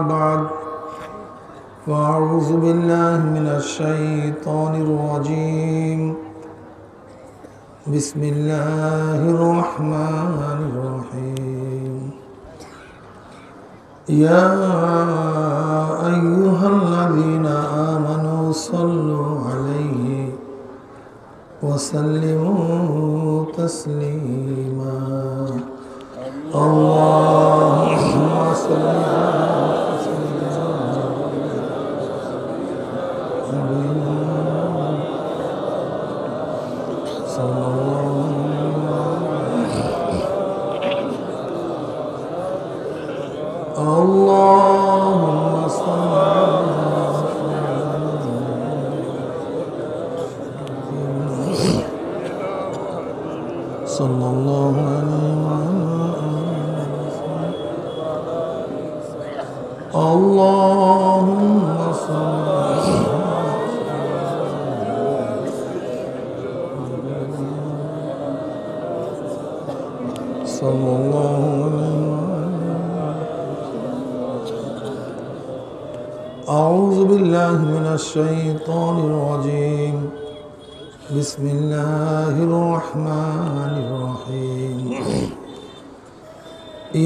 بعد فأعوذ بالله من الشيطان الرجيم بسم الله الرحمن الرحيم يا أيها الذين آمنوا صلوا عليه وسلموا تسليما اللهم صل على اللهم صل صلى الله عليه اللهم صل صلى الله عليه أعوذ بالله من الشيطان الرجيم بسم الله الرحمن الرحيم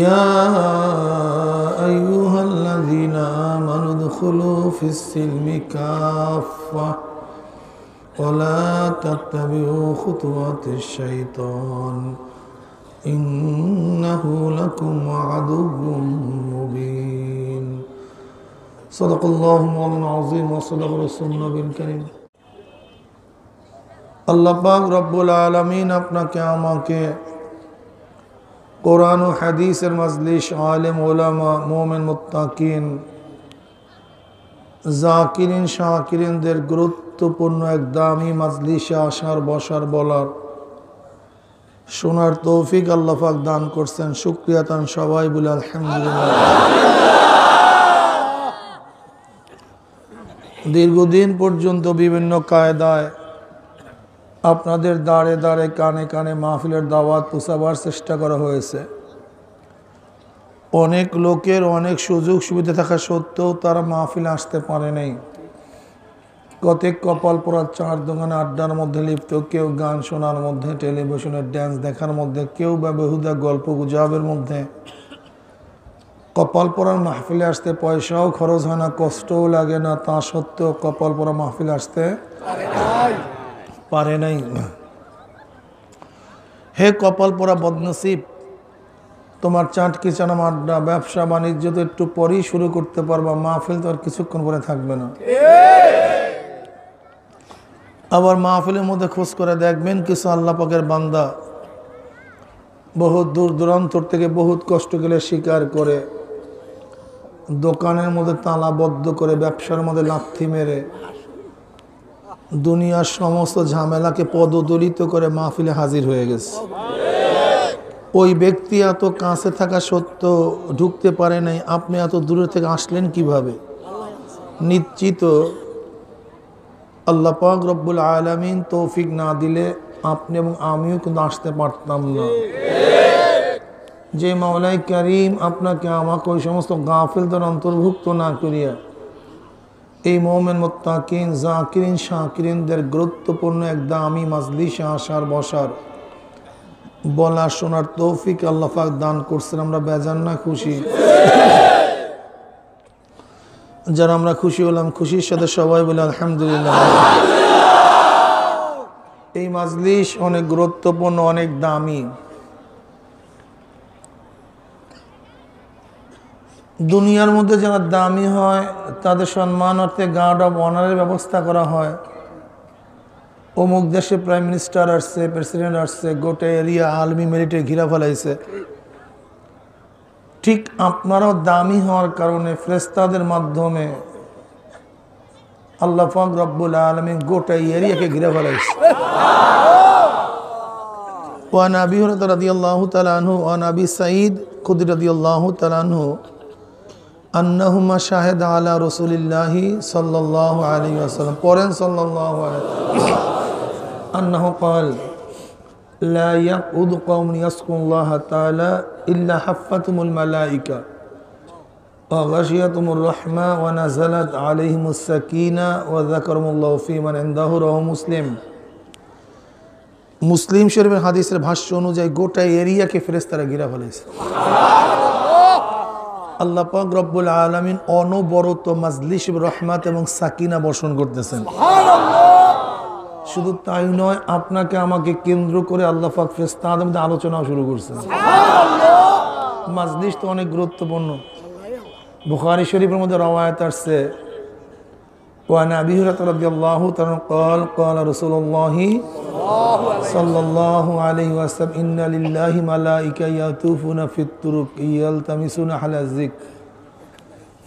يا أيها الذين آمنوا ادخلوا في السلم كافة ولا تتبعوا خطوات الشيطان إنه لكم عدو مبين صدق الله مولانا العظيم وصدق رسول النبي الكريم আল্লাহ পাক রব্বুল আলামিন আপনাকে আমাকে কোরআন ও হাদিসের মজলিস আলেম ওলামা মুমিন মুত্তাকিন জাকিরিন শাকিরিনদের গুরুত্বপূর্ণ এক দামি মজলিসে আসার বসার বলার শোনার তৌফিক আল্লাহ পাক দান করছেন শুকরিয়া তান সবাই বলে আলহামদুলিল্লাহ। দীর্ঘদিন পর্যন্ত বিভিন্ন কায়দায় আপনাদের দাঁড়ে দাঁড়ে কানে কানে মাহফিলের দাওয়াত পৌঁছাবার চেষ্টা করা হয়েছে। অনেক লোকের অনেক সুযোগ সুবিধা থাকা সত্ত্বেও তারা মাহফিলে আসতে পারে নাই। কতক কপাল পোড়ার চার দোকানে আড্ডার মধ্যে লিপ্ত, কেউ গান শোনার মধ্যে, টেলিভিশনের ড্যান্স দেখার মধ্যে, কেউ বা বেহুদা গল্প গুজবের মধ্যে। কপাল পোড়ার মাহফিলে আসতে পয়সাও খরচ হয় না, কষ্টও লাগে না, তা সত্ত্বেও কপাল পোড়া মাহফিলে আসতে পারে নাই। হে কপাল পোড়া বদনসিব, তোমার চাটকি চানাম আড্ডা ব্যবসা বাণিজ্য তো একটু পরেই শুরু করতে পারবা, মাহফিল তো আর কিছুক্ষণ পরে থাকবে না। আবার মাহফিলের মধ্যে খোঁজ করে দেখবেন কিছু আল্লাহ পাকের বান্দা বহুত দূর দূরান্তর থেকে বহুত কষ্ট গেলে স্বীকার করে দোকানের মধ্যে তালাবদ্ধ করে ব্যবসার মধ্যে লাথি মেরে দুনিয়ার সমস্ত ঝামেলাকে পদদলিত করে মাহফিলে হাজির হয়ে গেছে। ওই ব্যক্তি এত কাছে থাকা সত্ত্বেও ঢুকতে পারে নাই, আপনি এত দূরে থেকে আসলেন কিভাবে? নিশ্চিত আল্লাহ পাক রব্বুল আলামিন তৌফিক না দিলে আপনি এবং আমিও কিন্তু আসতে পারতাম না। যে মাওলাই কারীম আপনাকে আমাকে ওই সমস্ত গাফিলদের অন্তর্ভুক্ত না করিয়া এই মুমিন মুত্তাকিন জাকিরিন শাকিরিনদের গুরুত্বপূর্ণ এক দামি মজলিসে আসার বসার বলা শোনার তৌফিক আল্লাহ পাক দান করছেন। আমরা বেজান না খুশি? যারা আমরা খুশি হলাম, খুশির সাথে সবাই বলে আলহামদুলিল্লাহ। এই মজলিস অনেক গুরুত্বপূর্ণ, অনেক দামি। দুনিয়ার মধ্যে যারা দামি হয় তাদের সম্মানার্থে গার্ড অফ অনারের ব্যবস্থা করা হয়। অমুক দেশে প্রাইম মিনিস্টার আসছে, প্রেসিডেন্ট আসছে, গোটা এরিয়া আর্মি মিলিটারি ঘিরা ফেলাইছে। ঠিক আপনারাও দামি হওয়ার কারণে ফেরেশতাদের মাধ্যমে আল্লাহ পাক রব্বুল আলামিন গোটা এরিয়াকে ঘিরে ফেলাইছে। ওয়ান আবি হুরায়রা রাদিয়াল্লাহু তাআলা আনহু ওয়ান আবি সাঈদ খুদরি রাদিয়াল্লাহু তাআলা আনহু আন্নাহুমা শাহিদা আলা রাসূলিল্লাহি সাল্লাল্লাহু আলাইহি ওয়াসাল্লাম পড়েন সাল্লাল্লাহু আলাইহি আন্নাহু ক্বাল লা ইয়াকুদু কওমুন ইয়াসকুল্লাহ তাআলা ইল্লা হাফাতুমুল মালায়েকা وغشيتهم الرحمة ونزلت عليهم السكينة وذكرهم الله في من عنده رواه মুসলিম। মুসলিম শরীফের হাদিসের ভাষ্য অনুযায়ী গোটা এরিয়াকে ফেরেশতারা ঘিরে ফেলেছে। আল্লাহ পাক রব্বুল আলামিন অনবরত মাজলিস রহমত এবং সাকিনা বর্ষণ করতেছেন। শুধু তাই নয়, আপনাকে আমাকে কেন্দ্র করে আল্লাহ পাক ফেরেশতাদের মধ্যে আলোচনাও শুরু করছেন। মাজলিস তো অনেক গুরুত্বপূর্ণ। বুখারী শরীফের মধ্যে রওয়ায়াত আসছে, وعن أبي هريرة رضي الله تعالى قال قال رسول الله صلى الله عليه وسلم إن لله ملائكة يطوفون في الطرق يلتمسون أهل الذكر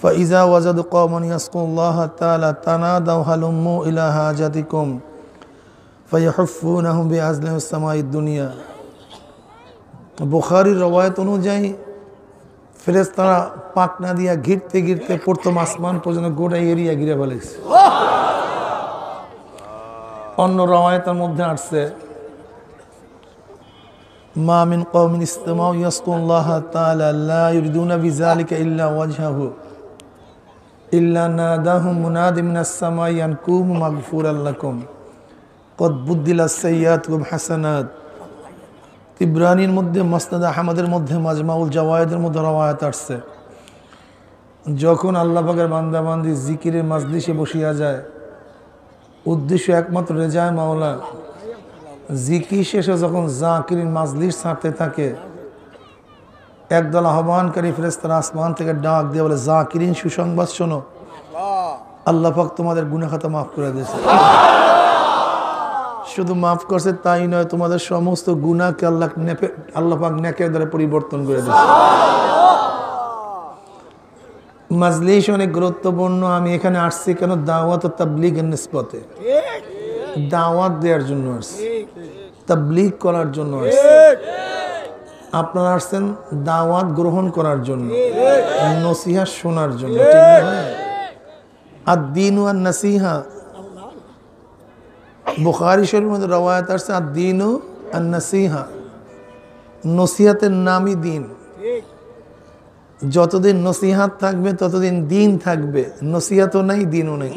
فإذا وجدوا قوما يذكرون الله تعالى تنادوا هلموا إلى حاجتكم فيحفونهم بأزلام السماء الدنيا। বুখারীর রওয়ায়াত অনুযায়ী ফেরেশতারা পাকনা দিয়া ঘিরতে ঘিরতে প্রথম আসমান পর্যন্ত গোটা এরিয়া ঘিরে ফেলেছে। অন্য রওয়ায়াতের মধ্যে আসছে, মা মিন কওমিন ইসতামাউ ইয়াসকুল্লাহ তাআলা লা ইউরিদুনা বিযালিকা ইল্লা ওয়াজহাহু ইল্লা নাদাহুম মুনাদি মিনাস সামাই আন কুমু মাগফুরাল লাকুম কদ বুদ্দিলাস সাইয়্যাতুকুম হাসানাত। তিবরানির মধ্যে, মুসনাদ আহমদের মধ্যে, মাজমাউল জাওয়ায়েদের মধ্যে রওয়ায়াত আসছে, যখন আল্লাহ পাকের বান্দা বান্দি জিকিরের মাজলিসে বসিয়া যায়, উদ্দেশ্য একমাত্র রেজায় মাওলা। জিকির শেষে যখন জাকিরিন মাজলিস ছাড়তে থাকে, একদল আহ্বানকারী ফেরেশতারা আসমান থেকে ডাক দিয়ে বলে, জাকিরিন সুসংবাদ শোনো, আল্লাহ পাক তোমাদের গুনাহ খাতা মাফ করে দিয়েছে। শুধু মাফ করছে তাই নয়, তোমাদের সমস্ত গুনাহকে আল্লাহ পাক নেকের দ্বারা পরিবর্তন করে দিয়েছে। মাজলিস অনেক গুরুত্বপূর্ণ। আমি এখানে আসছি কেন? দাওয়াত ও তাবলীগের নিসবতে, দাওয়াত দেওয়ার জন্য আসছি, তাবলীগ করার জন্য আসছি। আপনারা আসছেন দাওয়াত গ্রহণ করার জন্য, নসিহা শোনার জন্য, ঠিক না? আদ-দীন ওয়ান নাসিহা, বুখারী শরীফের মধ্যে রওয়ায়াত আসছে, আদ-দীন ওয়ান নাসিহা, নসিহতের নামই দিন। যতদিন নসিহাত থাকবে ততদিন দিন থাকবে। নসিহাতও নাই, দিনও নেই,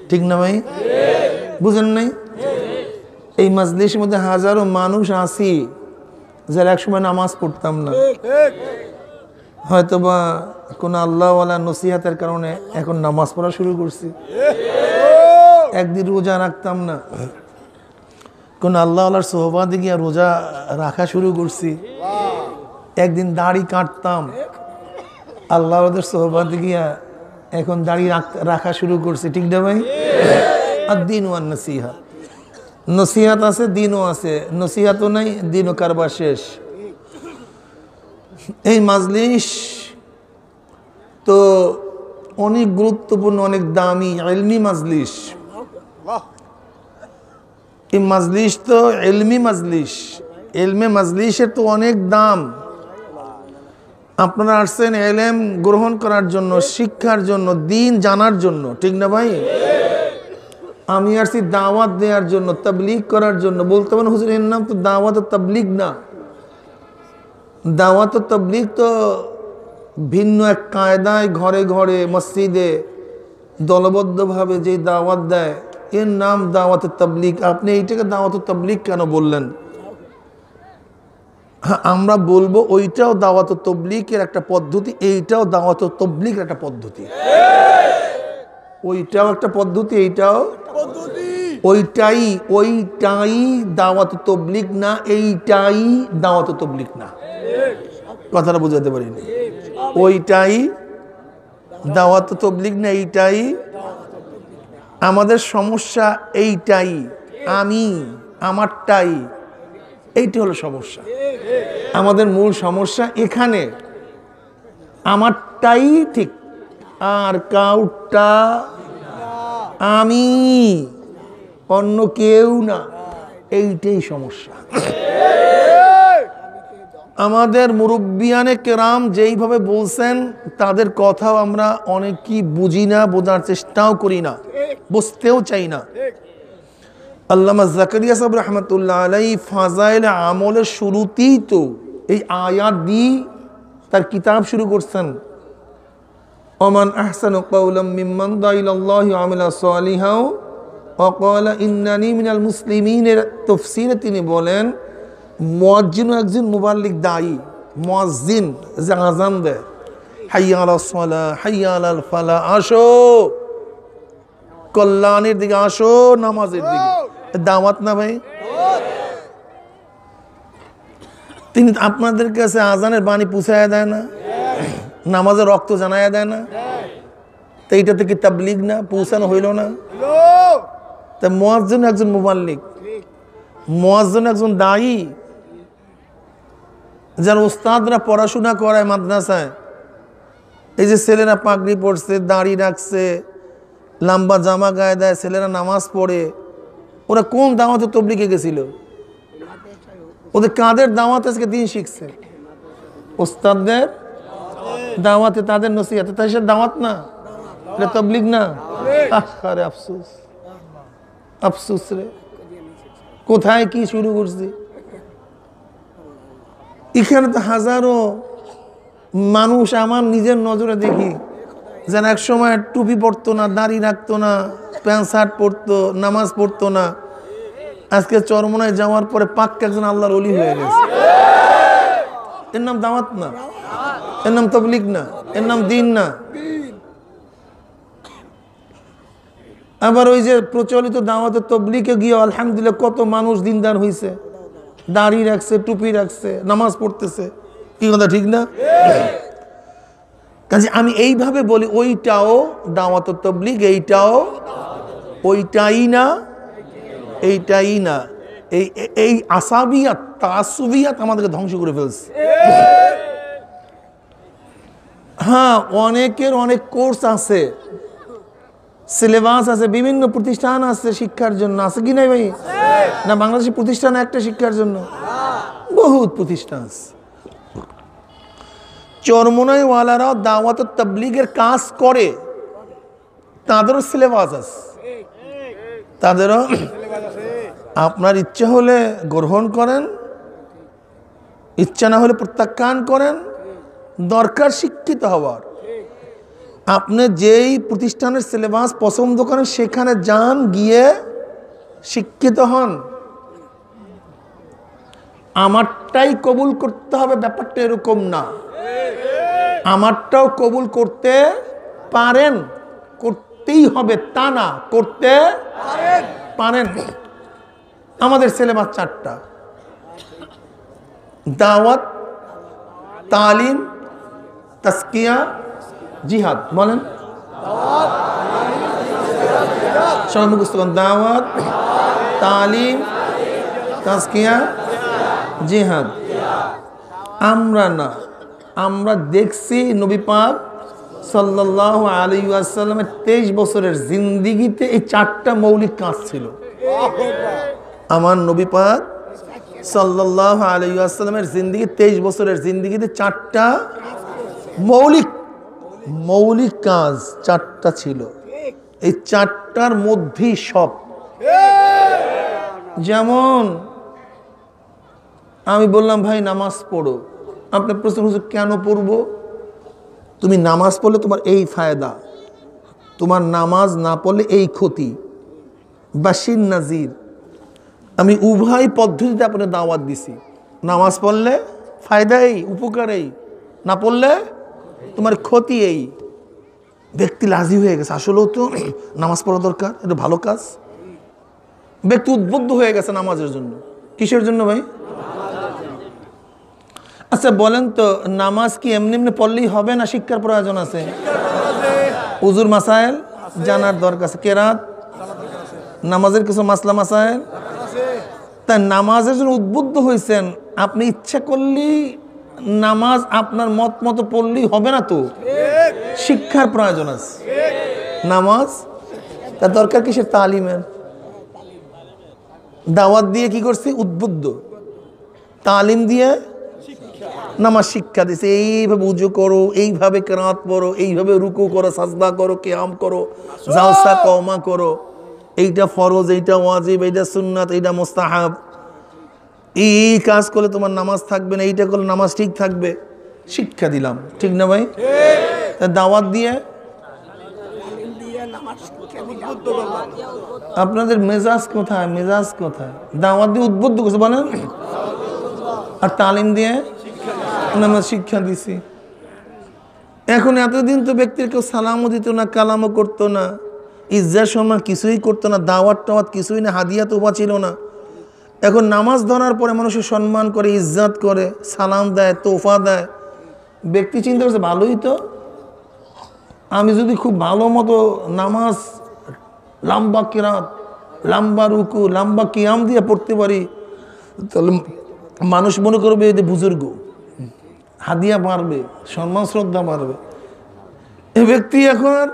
ঠিক না ভাই? বুঝেন নাই? এই মাজলিসের মধ্যে হাজারো মানুষ আসি যারা একসময় নামাজ পড়তাম না, হয়তোবা কোনো আল্লাহওয়ালা নসিহাতের কারণে এখন নামাজ পড়া শুরু করছি। একদিন রোজা রাখতাম না, কোন আল্লাহওয়ালার সোহবাতে গিয়া রোজা রাখা শুরু করছি। একদিন দাড়ি কাটতাম, আল্লাহওয়ালাদের সোহবাতে গিয়া এখন দাড়ি রাখা শুরু করছি, ঠিক না ভাই? আর দিন ওয়ান নসিহা, নসিহাত আছে, দিনও আছে। নসিহাতও নাই, দিনও কারবার শেষ। এই মাজলিস তো অনেক গুরুত্বপূর্ণ, অনেক দামি, ইলমি মাজলিস। এই মাজলিস তো ইলমি মাজলিস, ইলমে মাজলিসের তো অনেক দাম। আপনারা আসছেন ইলম গ্রহণ করার জন্য, শিক্ষার জন্য, দিন জানার জন্য, ঠিক না ভাই? আমি আসছি দাওয়াত দেওয়ার জন্য, তাবলীগ করার জন্য। বলতে পারেন হুজুর এর নাম তো দাওয়াত ও তাবলীগ না। দাওয়াত ও তাবলীগ তো ভিন্ন এক কায়দায়, ঘরে ঘরে, মসজিদে দলবদ্ধভাবে যে দাওয়াত দেয়, এর নাম দাওয়াত ও তাবলীগ। আপনি এইটাকে দাওয়াত ও তাবলীগ কেন বললেন? হ্যাঁ, আমরা বলবো ওইটাও দাওয়াত ও তাবলীগের একটা পদ্ধতি, এইটাও দাওয়াত ও তাবলীগের একটা পদ্ধতি। ওইটাও একটা পদ্ধতি, এইটাও ওইটাই দাওয়াত ও তাবলীগ না, এইটাই দাওয়াত ও তাবলীগ না। কথাটা বুঝাতে পারিনি। ওইটাই দাওয়াত ও তাবলীগ না, এইটাই। আমাদের সমস্যা এইটাই, আমি আমারটাই, এইটি হলো সমস্যা। আমাদের মূল সমস্যা এখানে, আমারটাই ঠিক, আর কাউটা, আমি, অন্য কেউ না, এইটাই সমস্যা। আমাদের মুরব্বিয়ানে কেরাম যেইভাবে বলছেন, তাদের কথাও আমরা অনেকেই বুঝি না, বোঝার চেষ্টাও করি না, বুঝতেও চাই না। আল্লামা জাকারিয়া সাহেব রহমতুল্লাহ আলাইহি ফাজাইল আমলের শুরুতেই তো এই আয়াত দিয়ে তার কিতাব শুরু করছেন। ওমান আহসানু কাওলাম মিম্মান দা ইলাল্লাহি ওয়া আমিলা সালিহাও ওয়া ক্বালা ইন্নানি মিনাল মুসলিমিনের তাফসীরে তিনি বলেন মুয়াজ্জিন একজন মুবাল্লিগ দায়ী। মুয়াজ্জিন যে আযান দেয়, হাইয়া আলাস সালাহ হাইয়া আলাল ফালাহ, আসো কল্যাণের দিকে, আসো নামাজের দিকে, দাওয়াত না ভাই? তিনি আপনাদের কাছে আজানের বাণী পৌঁছায় দেয় না, নামাজের রক্ত জানায় দেয় না? তো এইটা থেকে তাবলীগ না, পৌঁছানো হইল না? তা মুয়াজ্জিন একজন মুবাল্লিগ, মুয়াজ্জিন একজন দায়ী, যার উস্তাদরা পড়াশোনা করায় মাদ্রাসায়। এই যে ছেলেরা পাগড়ি পড়ছে, দাড়ি রাখছে, লম্বা জামা গায়ে দেয়, ছেলেরা নামাজ পড়ে, ওরা কোন দাওয়াতে তাবলীগে গেছিল? ওদের কাদের দাওয়াতে আজকে দিন শিখছে? উস্তাদদের দাওয়াতে, তাদের নসিহতে। তাই সে দাওয়াত না, এটা তাবলীগ না। আরে আফসোস, আফসোস রে, কোথায় কি শুরু করছি। এখানে তো হাজারো মানুষ আমার নিজের নজরে দেখি, যেন এক সময় টুপি পরতো না, দাড়ি রাখতো না, প্যান্ট শার্ট পরতো, নামাজ পড়তো না, আজকে চরমনায় যাওয়ার পরে পাক্কা একজন আল্লাহর ওলি হয়ে গেছে। এর নাম দাওয়াত না, এর নাম তাবলীগ না, এর নাম দিন না। আবার ওই যে প্রচলিত দাওয়াতে তাবলীগে গিয়ে আলহামদুলিল্লাহ কত মানুষ দিনদার হয়েছে, দাড়ি রাখছে, টুপি রাখছে, নামাজ পড়তেছে। কি কথা ঠিক না? কাজে আমি এইভাবে বলি, ওইটাও দাওয়াত তাবলীগ, এইটাও ওইটাই না, এইটাই না। এই আসাবিয়াত, তাসুবিয়াত আমাদেরকে ধ্বংস করে ফেলছে। হ্যাঁ, অনেকের অনেক কোর্স আছে, সিলেবাস আছে, বিভিন্ন প্রতিষ্ঠান আছে শিক্ষার জন্য, আছে কি নাই ভাই? না বাংলাদেশি প্রতিষ্ঠান একটা শিক্ষার জন্য বহুত প্রতিষ্ঠান আছে। চরমনাইওয়ালারাও দাওয়াত তাবলীগের কাজ করে, তাদেরও সিলেবাস আছে, তাদেরও। আপনার ইচ্ছা হলে গ্রহণ করেন, ইচ্ছা না হলে প্রত্যাখ্যান করেন, দরকার শিক্ষিত হওয়ার। আপনি যেই প্রতিষ্ঠানের সিলেবাস পছন্দ করেন সেখানে যান, গিয়ে শিক্ষিত হন। আমারটাই কবুল করতে হবে ব্যাপারটা এরকম না, আমারটাও কবুল করতে পারেন, করতেই হবে তা না, করতে পারেন। আমাদের সিলেবাস 4টা: দাওয়াত, তালিম, তাজকিয়া, জিহাদ। বলেন সবাই মুখস্থ করেন। দাওয়াত, তালিম, তাজকিয়া, জিহাদ। আমরা না, আমরা দেখছি নবী পাক সাল্লাল্লাহু আলাইহি ওয়াসাল্লামের 23 বছরের জিন্দেগিতে এই 4টা মৌলিক কাজ ছিল। আমার নবী পাক সাল্লাল্লাহু আলাইহি ওয়াসাল্লামের জিন্দেগি, 23 বছরের জিন্দেগিতে 4টা মৌলিক কাজ 4টা ছিল। এই 4টার মধ্যেই সব। যেমন আমি বললাম ভাই নামাজ পড়ো, আপনি প্রশ্ন করছেন কেন পড়বো? তুমি নামাজ পড়লে তোমার এই ফায়দা, তোমার নামাজ না পড়লে এই ক্ষতি। বাশির নাজির, আমি উভয় পদ্ধতিতে আপনার দাওয়াত দিছি। নামাজ পড়লে ফায়দা এই, উপকার এই, না পড়লে তোমার ক্ষতি এই। ব্যক্তি লাজি হয়ে গেছে, আসলেও তো নামাজ পড়া দরকার, এটা ভালো কাজ। ব্যক্তি উদ্বুদ্ধ হয়ে গেছে নামাজের জন্য। কিসের জন্য ভাই? আচ্ছা বলেন তো, নামাজ কি এমনি এমনি পড়লেই হবে না শিক্ষার প্রয়োজন আছে? উজুর মাসাইল জানার দরকার আছে, কেরাত, নামাজের কিছু মাসলা মাসাইল। তাই নামাজের জন্য উদ্বুদ্ধ হয়েছেন, আপনি ইচ্ছা করলেই নামাজ আপনার মত মতো পড়লেই হবে না, তো শিক্ষার প্রয়োজন আছে। নামাজ তার দরকার কিসের? তালিমের। দাওয়াত দিয়ে কি করছে? উদ্বুদ্ধ। তালিম দিয়ে নামাজ শিক্ষা দিছে, এইভাবে উজু করো, এইভাবে কেরাত পড়ো, এইভাবে রুকু করো, সাজদা করো, কিয়াম করো, জালসা কওমা করো, এইটা ফরজ, এইটা ওয়াজিব, এইটা সুন্নাত, এইটা মুস্তাহাব। এই কাজ করলে তোমার নামাজ থাকবে না, এইটা করলে নামাজ ঠিক থাকবে। শিক্ষা দিলাম, ঠিক না ভাই? দাওয়াত দিয়ে আপনাদের মেজাজ কোথায়? মেজাজ কোথায়? দাওয়াত দিয়ে উদ্বুদ্ধ করছে বলেন, আর তালিম দিয়ে আমরা শিক্ষা দিছি। এখন এতদিন তো ব্যক্তির কেউ সালামও দিত না, কালামও করতো না, ইজ্জাত সম্মান কিছুই করতো না, দাওয়াত টাওয়াত কিছুই না, হাদিয়া তোফা ছিল না। এখন নামাজ ধরার পরে মানুষের সম্মান করে, ইজ্জাত করে, সালাম দেয়, তোফা দেয়। ব্যক্তি চিন্তা করছে ভালোই তো, আমি যদি খুব ভালো মতো নামাজ লম্বা কিরাত, লম্বা রুকু, লম্বা কিয়াম দিয়ে পড়তে পারি, তাহলে মানুষ মনে করবে এতে বুজুর্গ, হাদিয়া বাড়বে, সম্মান শ্রদ্ধা বাড়বে। এ ব্যক্তি এখন আর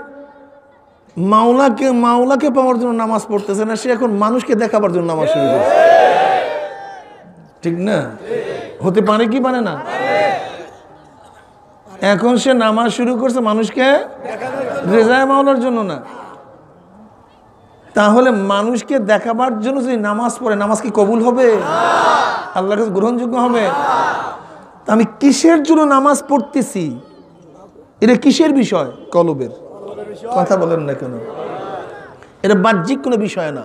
মাওলাকে পাওয়ার জন্য নামাজ পড়তেছে না, সে এখন মানুষকে দেখাবার জন্য নামাজ শুরু করছে। ঠিক না? হতে পারে কি পারে না? এখন সে নামাজ শুরু করছে মানুষকে রেজায় মাওলার জন্য না। তাহলে মানুষকে দেখাবার জন্য যদি নামাজ পড়ে, নামাজ কি কবুল হবে? আল্লাহর কাছে গ্রহণযোগ্য হবে? আমি কিসের জন্য নামাজ পড়তেছি, এটা কিসের বিষয়? কলবের। কথা বলেন না কেন? এটা বাহ্যিক কোনো বিষয় না।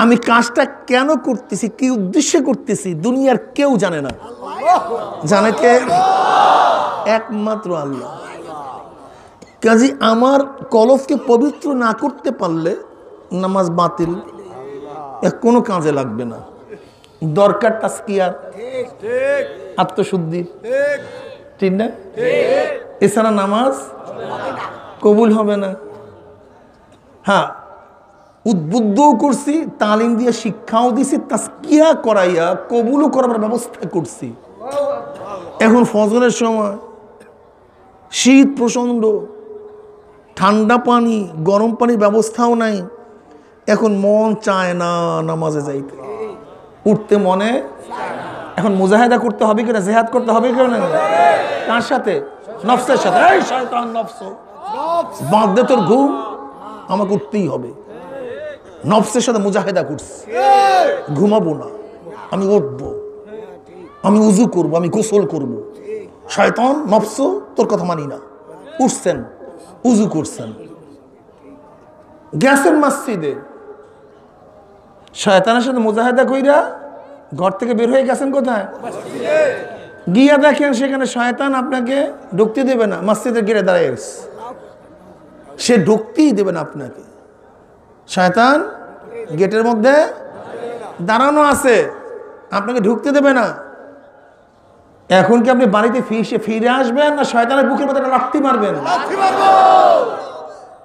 আমি কাজটা কেন করতেছি, কি উদ্দেশ্যে করতেছি, দুনিয়ার কেউ জানে না। জানে কে? একমাত্র আল্লাহ। কাজী আমার কলবকে পবিত্র না করতে পারলে নামাজ বাতিল, কোনো কাজে লাগবে না। দরকার তাসকিয়ার, আত্মশুদ্ধি, ঠিক না? এছাড়া নামাজ কবুল হবে না। হ্যাঁ, উদ্বুদ্ধও করছি, তালিম দিয়ে শিক্ষাও দিছি, তাসকিয়া করাইয়া কবুলও করার ব্যবস্থা করছি। এখন ফজরের সময় শীত প্রচণ্ড, ঠান্ডা পানি, গরম পানির ব্যবস্থাও নাই। এখন মন চায় না নামাজে যাইতে, উঠতে মনে। এখন মুজাহিদা করতে হবে কিনা, জেহাদ করতে হবে কিনা? কার সাথে? নফসের সাথে। এই শয়তান নফস, বাদ দে তোর ঘুম, আমাকে উঠতেই হবে। নফসের সাথে মুজাহিদা করছি, ঘুমাবো না, আমি উঠবো, আমি উজু করব, আমি গোসল করব। শয়তান নফস, তোর কথা মানি না। উঠছেন, উজু করছেন, গেছেন মসজিদে, শয়তানের সাথে মুজাহিদা কইরা ঘর থেকে বের হয়ে গেছেন কোথায়? গিয়া দেখেন সেখানে শয়তান আপনাকে ঢুকতে দেবে না, মসজিদে গিয়ে দাঁড়িয়ে গেছে, সে ঢুকতেই দেবে না আপনাকে। শয়তান গেটের মধ্যে দাঁড়ানো আছে, আপনাকে ঢুকতে দেবে না। এখন কি আপনি বাড়িতে ফিরে আসবেন, না শয়তানের বুকের মধ্যে লাথি মারবেন?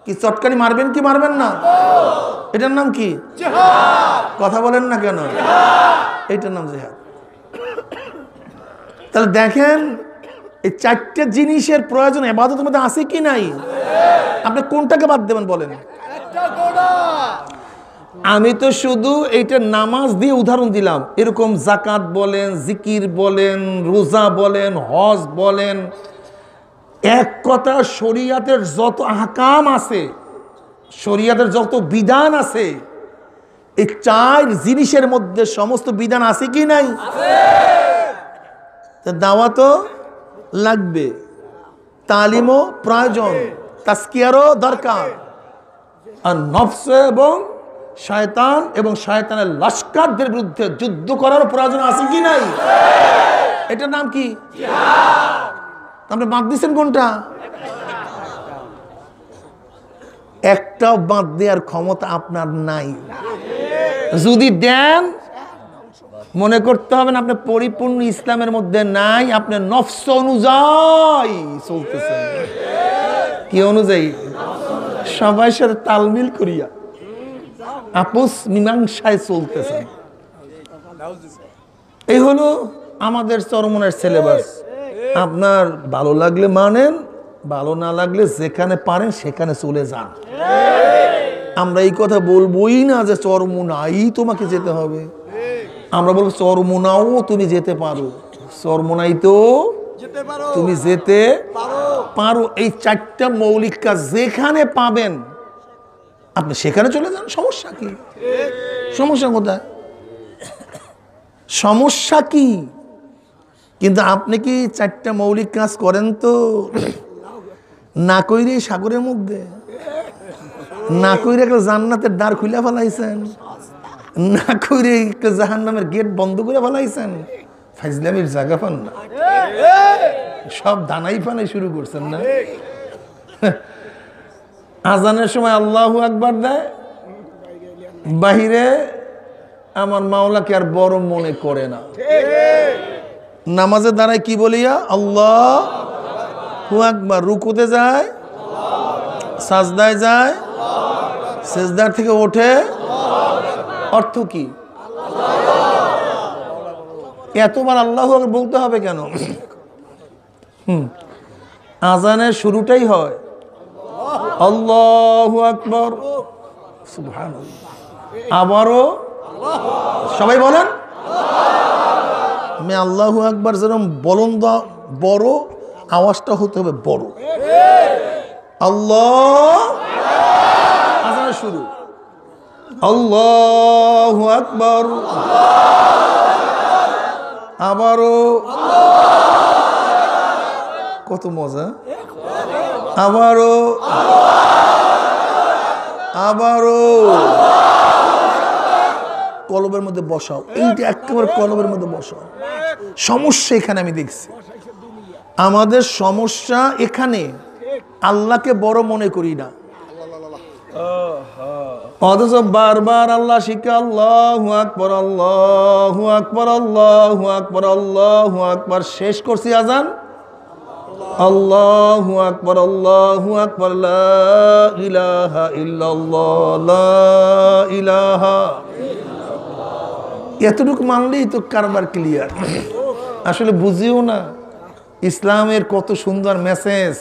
কি চটকানি মারবেন কি মারবেন না? এটার নাম কি? কথা বলেন না কেন? এটার নাম জিহাদ। তাহলে দেখেন, এই চারটে জিনিসের প্রয়োজন ইবাদতের মধ্যে আছে কি নাই? আপনি কোনটাকে বাদ দেবেন বলেন? আমি তো শুধু এইটা নামাজ দিয়ে উদাহরণ দিলাম। এরকম যাকাত বলেন, জিকির বলেন, রোজা বলেন, হজ বলেন, এক কথা শরীয়তের যত আহকাম আছে, শরীয়তের যত বিধান আছে, এই চার জিনিসের মধ্যে সমস্ত বিধান আছে কি নাই? দাওয়াতও লাগবে, তালিমও প্রয়োজন, তাসকিয়ারও দরকার, আর নফস এবং শয়তান এবং শয়তানের লস্করদের বিরুদ্ধে যুদ্ধ করার প্রয়োজন আছে কি নাই? এটার নাম কি? আপনি বাদ দিচ্ছেন কোনটা? একটাও বাদ দেওয়ার ক্ষমতা আপনার নাই। যদি দেন, মনে করতে হবে আপনি পরিপূর্ণ ইসলামের মধ্যে নাই, আপনি নফস অনুযায়ী চলতেছেন। কি অনুযায়ী? সবার সাথে তালমিল করিয়া আপোষ মীমাংসায় চলতেছেন। এই হলো আমাদের চরমনের সিলেবাস। আপনার ভালো লাগলে মানেন, ভালো না লাগলে যেখানে পারেন সেখানে চলে যান। আমরা এই কথা বলবোই না যে চরমোনাই তোমাকে যেতে হবে। আমরা বলবো চরমোনাও তুমি যেতে পারো, চরমোনাইতেও তুমি যেতে পারো। এই চারটা মৌলিক কাজ যেখানে পাবেন আপনি সেখানে চলে যান। সমস্যা কি? সমস্যা কোথায়? সমস্যা কি? কিন্তু আপনি কি 4টা মৌলিক কাজ করেন? তো না কইরে সাগরের মধ্যে না কইরে একটা জান্নাতের দ্বার খুলে ফেলাইছেন, না কইরে জাহান্নামের গেট বন্ধ করে ফেলাইছেন। ফাইজলামির জায়গা পান না, সব দানাই পানাই শুরু করছেন না। আজানের সময় আল্লাহু আকবার দেয়, বাহিরে আমার মাওলাকে আর বড় মনে করে না। নামাজে দাঁড়ায় কি বলিয়া? আল্লাহু আকবার। রুকুতে যায়, সাজদায় যায়, সেজদার থেকে ওঠে। অর্থ কি? এতবার আল্লাহু আকবার বলতে হবে কেন? আজানের শুরুটাই হয় আল্লাহু আকবার, সুবহানাল্লাহ। আবারও সবাই বলেন, আমি আল্লাহু আকবার যেরকম বলুন, বড় আওয়াজটা হতে হবে বড়। আল্লাহ, আজানের শুরু আল্লাহু আকবার, আবারও, কত মজা, আবারও, আবারও। কলবের মধ্যে বসাও, এইটা একেবারে কলবের মধ্যে বসাও। সমস্যা এখানে আমি দেখছি, আমাদের সমস্যা এখানে আল্লাহকে বড় মনে করি না, অথচ বারবার আল্লাহ শিখে আল্লাহু আকবার, আল্লাহু আকবার, আল্লাহু আকবার, আল্লাহু আকবার। শেষ করছি আজান আল্লাহু আকবার, আল্লাহু আকবার, লা ইলাহা ইল্লাল্লাহ, লা ইলাহা। এতটুকু মানলেই তো কারবার ক্লিয়ার। আসলে বুঝিও না ইসলামের কত সুন্দর মেসেজ,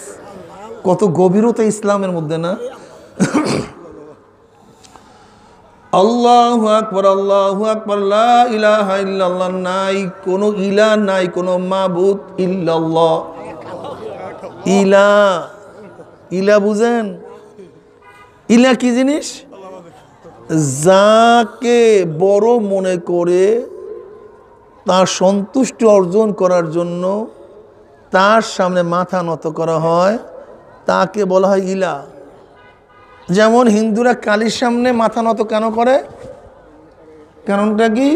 কত গভীরতা ইসলামের মধ্যে না। আল্লাহু আকবার, আল্লাহু আকবার, লা ইলাহা ইল্লাল্লাহ। নাই কোনো ইলাহ, নাই কোনো মাবুদ ইল্লাল্লাহ। ইলা, ইলা বুঝেন? ইলা কি জিনিস? যাকে বড় মনে করে তার সন্তুষ্টি অর্জন করার জন্য তার সামনে মাথা নত করা হয়, তাকে বলা হয় ইলা। যেমন হিন্দুরা কালীর সামনে মাথা নত কেন করে? কারণটা কি?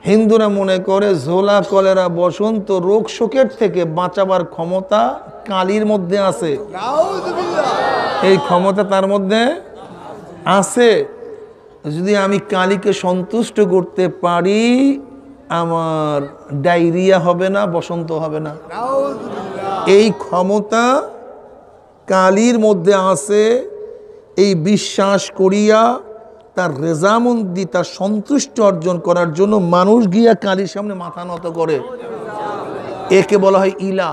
হিন্দুরা মনে করে ঝোলা, কলেরা, বসন্ত, রোগ শোকের থেকে বাঁচাবার ক্ষমতা কালীর মধ্যে আছে। এই ক্ষমতা তার মধ্যে আছে। যদি আমি কালীকে সন্তুষ্ট করতে পারি, আমার ডায়রিয়া হবে না, বসন্ত হবে না। এই ক্ষমতা কালীর মধ্যে আছে। এই বিশ্বাস করিয়া তার রেজামন্দি, তার সন্তুষ্ট অর্জন করার জন্য মানুষ গিয়া কালীর সামনে মাথা নত করে। একে বলা হয় ইলা।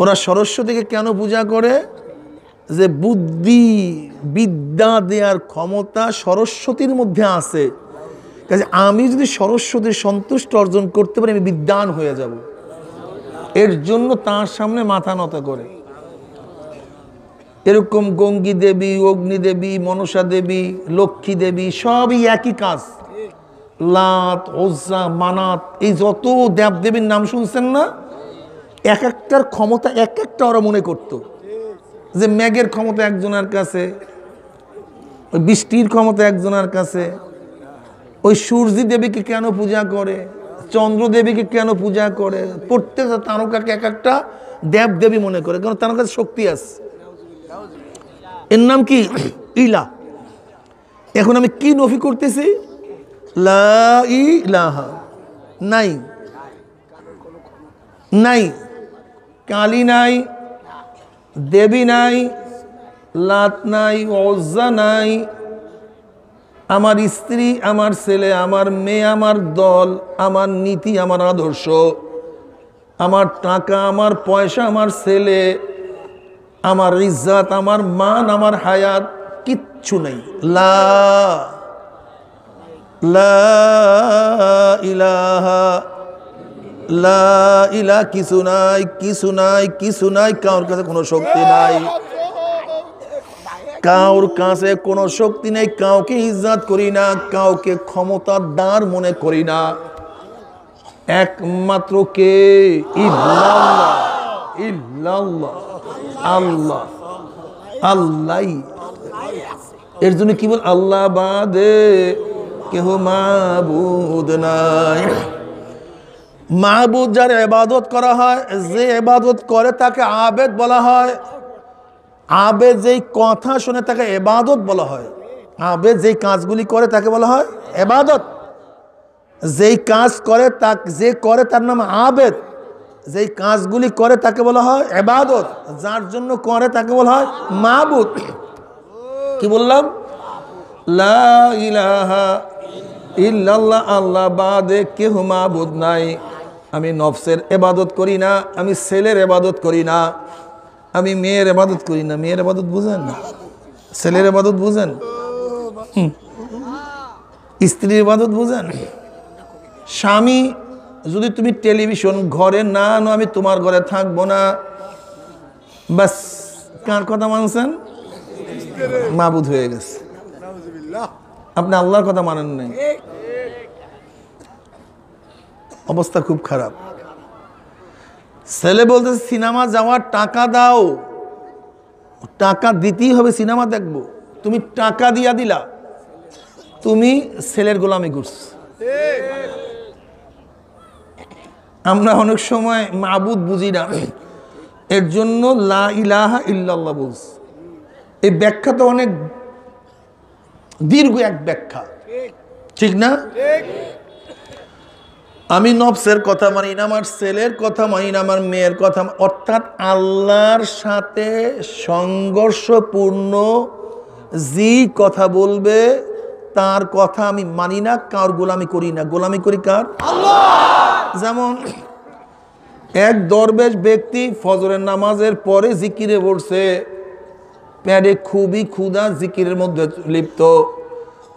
ওরা সরস্বতীকে কেন পূজা করে? যে বুদ্ধি বিদ্যা দেওয়ার ক্ষমতা সরস্বতীর মধ্যে আছে। কাজে আমি যদি সরস্বতীর সন্তুষ্ট অর্জন করতে পারি, আমি বিদ্বান হয়ে যাব। এর জন্য তার সামনে মাথা নত করে। এরকম গঙ্গী দেবী, অগ্নি দেবী, মনসা দেবী, লক্ষ্মী দেবী সবই একই কাজ। লাত, ওজ্জা, মানাত, এই যত দেবদেবীর নাম শুনছেন না, এক একটার ক্ষমতা এক একটা ওরা মনে করতো। যে মেঘের ক্ষমতা একজনের কাছে, ওই বৃষ্টির ক্ষমতা একজনের কাছে। ওই সূর্যী দেবীকে কেন পূজা করে, চন্দ্র দেবীকে কেন পূজা করে, প্রত্যেকটা তারকাকে এক একটা দেবদেবী মনে করে, কারণ তার কাছে শক্তি আছে। এর নাম কি? ইলা। এখন আমি কি নফি করতেছি? লা ইলাহা, নাই, নাই, কালী নাই, দেবী নাই, লাত নাই, ওজ্জা নাই। আমার স্ত্রী, আমার ছেলে, আমার মেয়ে, আমার দল, আমার নীতি, আমার আদর্শ, আমার টাকা, আমার পয়সা, আমার ছেলে, আমার ইজ্জত, আমার মান, আমার হায়াত, কিচ্ছু নেই। লা ইলাহা, লা ইলাহা, কিছু নাই, কিছু নাই, কিছু নাই। কারোর কাছে কোনো শক্তি নাই, কাউর কাছে কোনো শক্তি নেই। কাউকে ইজ্জত করি না, কাউকে ক্ষমতাদার মনে করি না। একমাত্র কে? ইল্লাল্লাহ, ইল্লাল্লাহ, আল্লাহ, আল্লাহ। এর জন্য কি বল? আল্লাহ বাদে কেহ মাবুদ নাই। মাবুদ যার ইবাদত করা হয়, যে ইবাদত করে তাকে আবেদ বলা হয়। আবেদ যেই কথা শুনে তাকে ইবাদত বলা হয়। আবেদ যেই কাজগুলি করে তাকে বলা হয় ইবাদত। যেই কাজ করে যে করে তার নাম আবেদ। যেই কাজগুলি করে তাকে বলা হয় ইবাদত। যার জন্য করে তাকে বলা হয় মাবুদ। কি বললাম? লা ইলাহা ইল্লাল্লাহ, আল্লাহ বাদে কেহ মাবুদ নাই। আমি নফসের ইবাদত করি না, আমি ছেলের ইবাদত করি না, আমি মেয়ের ইবাদত করি না। মেয়ের ইবাদত বুঝেন? ছেলের ইবাদত বুঝেন? স্ত্রীর ইবাদত বুঝেন? স্বামী যদি তুমি টেলিভিশন ঘরে না আনো, আমি তোমার ঘরে থাকবো না, বাস কার কথা মানছেন? মাবুদ হয়ে গেছে। আপনি আল্লাহর কথা মানেন নাই। অবস্থা খুব খারাপ। ছেলে বলতে সিনেমা যাওয়ার টাকা দাও, টাকা দিতেই হবে, সিনেমা দেখবো। তুমি টাকা দিয়া দিলা, তুমি ছেলের গোলামি করছ। আমরা অনেক সময় মাবুদ বুঝি না, এর জন্য লা ইলাহা ইল্লাল্লাহ বুঝ। এই ব্যাখ্যা তো অনেক দীর্ঘ এক ব্যাখ্যা, ঠিক না? আমি নফসের কথা মানি না, আমার ছেলের কথা মানি না, আমার মেয়ের কথা, অর্থাৎ আল্লাহর সাথে সংঘর্ষপূর্ণ যে কথা বলবে তার কথা আমি মানি না, কার গোলামি করি না। গোলামি করি কার? আল্লাহ। যেমন এক দরবেশ ব্যক্তি ফজরের নামাজের পরে জিকিরে বসছে, পেটে খুবই ক্ষুধা, জিকিরের মধ্যে লিপ্ত।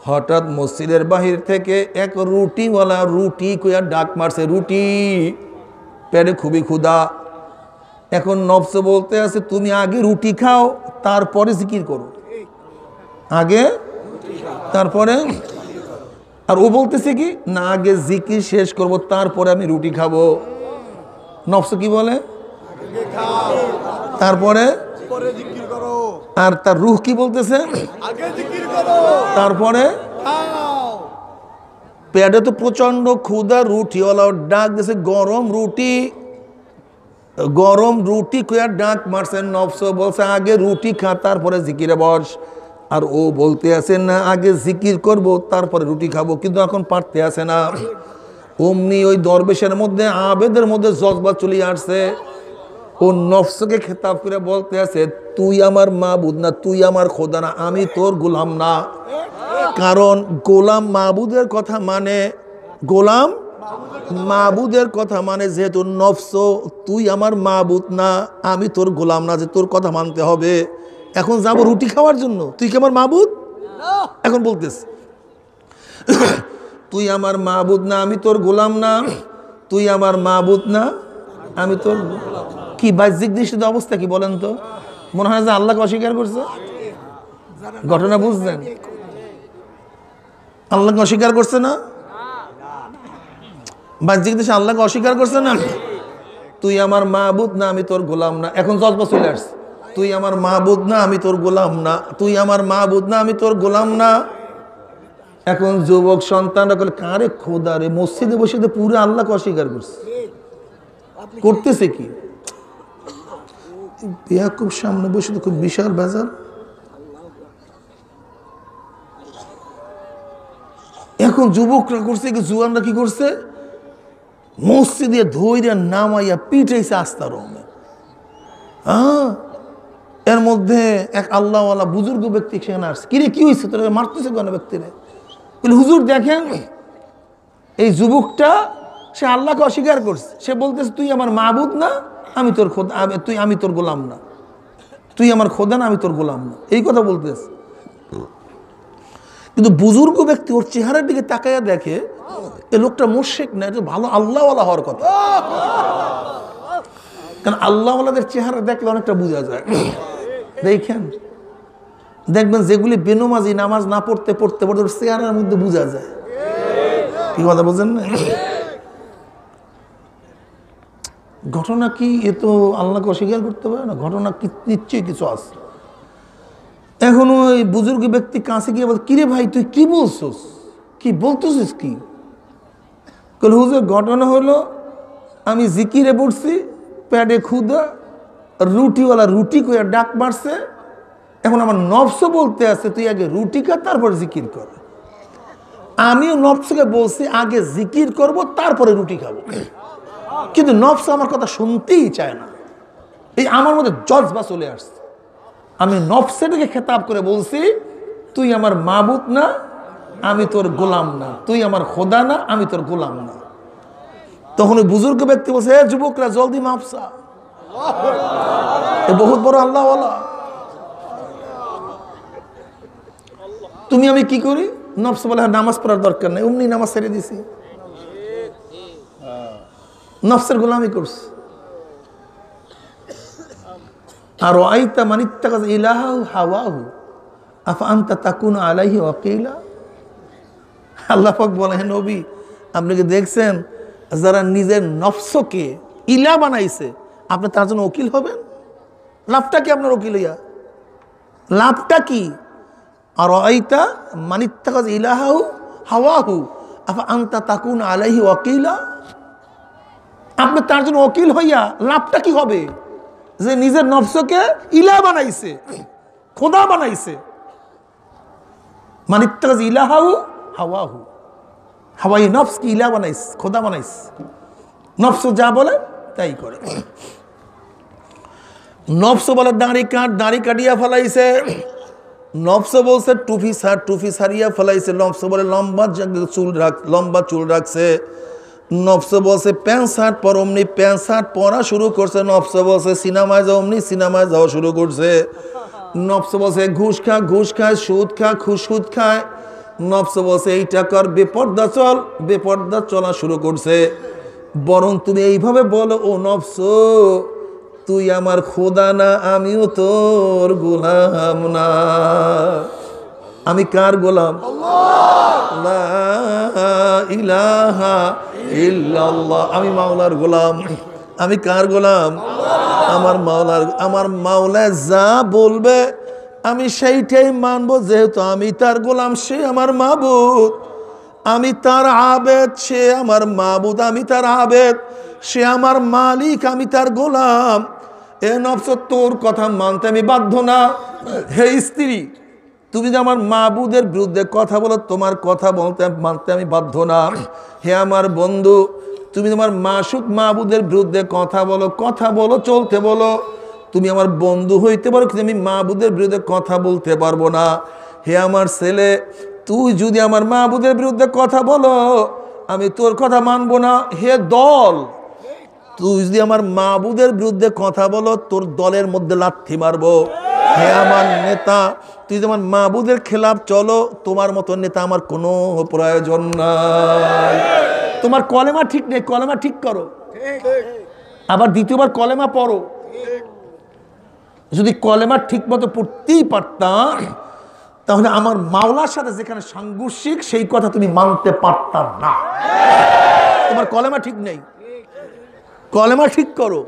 হঠাৎ মসজিদের বাহির থেকে এক রুটিওয়ালা রুটি কইয়া ডাক মারছে, রুটি। পেটে খুবই ক্ষুধা। এখন নফস বলতে আছে তুমি আগে রুটি খাও, তারপরে জিকির করো। আগে তারপরে, আর ও বলতেছে কি না, আগে জিকির শেষ করব তারপরে আমি রুটি খাবো। নফস কি বলে? তারপরে। আর তার রূহ কি বলতেছে? তারপরে। পেটে তো প্রচন্ড ক্ষুধা, রুটিওয়ালা ডাক দিয়েছে, গরম রুটি, গরম রুটি কইয়া ডাক মারছে। নফস বলছে আগে রুটি খা, তারপরে জিকিরে বস। আর ও বলতে আছে না, আগে জিকির করব তারপরে রুটি খাবো, কিন্তু এখন পারতে আছে না। অমনি ওই দরবেশের মধ্যে, আবেদের মধ্যে জজবা চলে আসছে। ও নফসকে খেতাব করে বলতে আছে, তুই আমার মাবুদ না, তুই আমার খোদা না, আমি তোর গোলাম না। কারণ গোলাম মাবুদের কথা মানে, গোলাম মাবুদের কথা মানে, যেহেতু নফস তুই আমার মাবুদ না, আমি তোর গোলাম না, যে তোর কথা মানতে হবে। এখন যাবো রুটি খাওয়ার জন্য, তুই কি আমার মাবুদ? এখন বলতেছে তুই আমার মাবুদ না, আমি তোর গোলাম না, তুই আমার মাবুদ না, আমি তোর। কি বাহ্যিক দৃষ্টিতে অবস্থা কি বলেন তো? মনে হয় যে আল্লাহকে অস্বীকার করছে। ঘটনা বুঝলেন? আল্লাহকে অস্বীকার করছে না, বাহ্যিক দৃষ্টি আল্লাহকে অস্বীকার করছে না। তুই আমার মাবুদ না, আমি তোর গোলাম না। এখন জজবা চলে আসছে, তুই আমার মাবুদ না, আমি তোর গোলাম না, তুই আমার মাবুদ না, আমি তোর গোলাম না। এখন যুবক সন্তানরা বলে, কারে খোদা রে, মসজিদে বসে পুরো আল্লাহকে অস্বীকার করছে। করতেছে কি? খুব সামনে বসে তো খুব বিশাল বাজার। এখন যুবকরা করছে কি, জুয়ানরা কি করছে, মসজিদে ধৈর্য নামাইয়া পিঠাইছে আস্তা রমে। এর মধ্যে এক আল্লাহওয়ালা বুজুর্গ ব্যক্তি সেখানে আসছে। কিরে কি হয়েছে, তোরা মারতেছে কেন ব্যক্তিরে? হুজুর দেখেন, এই যুবকটা সে আল্লাহকে অস্বীকার করছে। সে বলতেছে তুই আমার মাবুদ না, আমি তোর খোদা, আমি তোর গোলাম না, তুই আমার খোদা না, আমি তোর গোলাম না, এই কথা বলতেছে। কিন্তু বুজুর্গ ব্যক্তি ওর চেহারার দিকে তাকাইয়া দেখে এ লোকটা মুশরিক না, এটা ভালো আল্লাহওয়ালা হওয়ার কথা। কারণ আল্লাহওয়ালাদের চেহারা দেখলে অনেকটা বোঝা যায়। দেখেন, দেখবেন যেগুলি বেনমাজি, নামাজ না পড়তে পড়তে পড়তে চেহারার মধ্যে বোঝা যায়। কি কথা বলছেন না? ঘটনা কি? এ তো আল্লাহকে অস্বীকার করতে পারে না, ঘটনা কি নিশ্চয়ই কিছু আছে। এখন ওই বুজুর্গ ব্যক্তি কাছে গিয়ে বল, কিরে ভাই তুই কি বলছিস, কি বলতেছিস কি? বলে হুজুর ঘটনা হলো আমি জিকিরে পড়ছি, প্যাডে ক্ষুদা, রুটিওয়ালা রুটি করে ডাক মারছে, এখন আমার নফস বলতে আছে তুই আগে রুটি খা তারপর জিকির কর। আমিও নফসকে বলছি আগে জিকির করব তারপরে রুটি খাবো, কিন্তু নফস আমার কথা শুনতেই চায় না। এই আমার মধ্যে জজবা চলে আসছে। আমি নফসেটাকে খেতাব করে বলছি তুই আমার মাবুদ না, আমি তোর গোলাম না, তুই আমার খোদা না, আমি তোর গোলাম না। তখন ওই বুজুর্গ ব্যক্তি বলছে, হে যুবকরা জলদি মাপসা, বহুত বড় আল্লাহওয়ালা। তুমি আমি কি করি? নফস বলে নামাজ পড়ার দরকার নেই, অমনি নামাজ ছেড়ে দিছি, নফসের গোলামি করছি। আর আইতা মানিত্তাকাজ ইলাহু হাওয়াহু আফা আনতা তাকুনু আলাইহি ওয়াকিলা। আল্লাহ পাক বলে, হে নবী আপনি কি দেখছেন যারা নিজের নফসকে ইলা বানাইছে আপনি তার জন্য ওকিল হবেন? লাভটা কি আপনার ওকিল হইয়া? লাভটা কি? আর আইতা মানিত্তাকাজ ইলাহু হাওয়াহু আফা আনতা তাকুনু আলাইহি ওয়াকিলা। আপনি তার জন্য ওকিল হইয়া লাভটা কি হবে? যে নিজের নফসকে ইলা বানাইছে, খোদা বানাইছে। মানিত্তাকাজ ইলাহু হাওয়াহু, হাওয়াই নফস কি ইলা বানাইস, খোদা বানাইস। নফস যা বলে তাই করে। নফস বলে দাড়ি কাট, দাড়ি কাটিয়া ফেলাইছে। নফস বলছে টুপি সার, টুপি সারিয়া ফেলাইছে। নফস বলে লম্বা চুল রাখছে। নফস বলছে প্যান্ট শার্ট পর, অমনি প্যান্ট শার্ট পরা শুরু করছে। নফস বলছে সিনেমায় যাও, অমনি সিনেমায় যাওয়া শুরু করছে। নফস বলছে ঘুষ খায়, সুদ সুদ খায়। নফস বলছে এইটা কর, বেপর্দা চলা শুরু করছে। বরং তুমি এইভাবে বলো, ও নফস তুই আমার খোদা না, আমিও তোর গোলাম না। আমি কার গোলাম? লা ইলাহা ইল্লাল্লাহ। আমি মাওলার গোলাম। আমি কার গোলাম? আমার মাওলার। আমার মাওলা যা বলবে আমি সেইটাই মানবো, যেহেতু আমি তার গোলাম, সে আমার মাবুদ। আমি তার আবেদ, সে আমার মাবুদ। আমি তার আবেদ, সে আমার মালিক, আমি তার গোলাম। এ নফস তোর কথা মানতে আমি বাধ্য না। হে স্ত্রী, তুমি যে আমার মাবুদের বিরুদ্ধে কথা বলো, তোমার কথা মানতে আমি বাধ্য না। হে আমার বন্ধু, তুমি তোমার মাসুক মাবুদের বিরুদ্ধে কথা বলো, চলতে বলো। তুমি আমার বন্ধু হইতে পারো, কিন্তু আমি মাবুদের বিরুদ্ধে কথা বলতে পারবো না। হে আমার ছেলে, তুই যদি আমার মাবুদের বিরুদ্ধে কথা বলো, আমি তোর কথা মানবো না। হে দল, তুই যদি আমার মাবুদের বিরুদ্ধে কথা বলো, তোর দলের মধ্যে লাথি মারবো। হে আমার নেতা, তুই যেমন মাবুদের খেলাফ চলো, তোমার মতো নেতা আমার কোনো প্রয়োজন নাই। তোমার কলেমা ঠিক নেই, কলেমা ঠিক করো, আবার দ্বিতীয়বার কলেমা পড়ো। যদি কলেমা ঠিক মতো পড়তেই পারতাম, তাহলে আমার মাওলার সাথে যেখানে সাংঘর্ষিক, সেই কথা তুমি মানতে পারতাম না। তোমার কলেমা ঠিক নেই, কলেমা ঠিক করো।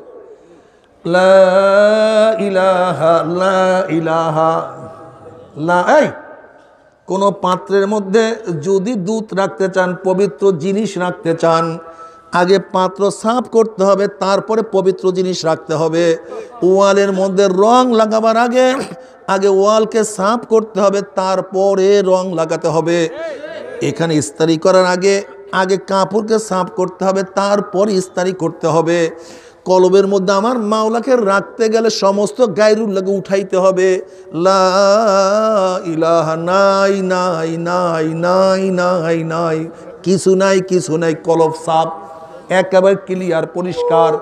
লা ইলাহা লা ইলাহা লা। এই কোন পাত্রের মধ্যে যদি দুধ রাখতে চান, পবিত্র জিনিস রাখতে চান, আগে পাত্র সাফ করতে হবে, তারপরে পবিত্র জিনিস রাখতে হবে। ওয়ালের মধ্যে রং লাগাবার আগে ওয়ালকে সাফ করতে হবে, তারপরে রং লাগাতে হবে। এখানে ইস্তারি করার আগে কাপড়কে সাফ করতে হবে, তারপর ইস্তারি করতে হবে। কলবের মধ্যে আমার মাওলাকে রাখতে গেলে সমস্ত গায়রুল্লাহকে উঠাইতে হবে। লা ইলাহা, নাই নাই নাই নাই নাই নাই, কিছু নাই, কলব সাফ, একেবারে ক্লিয়ার, পরিষ্কার।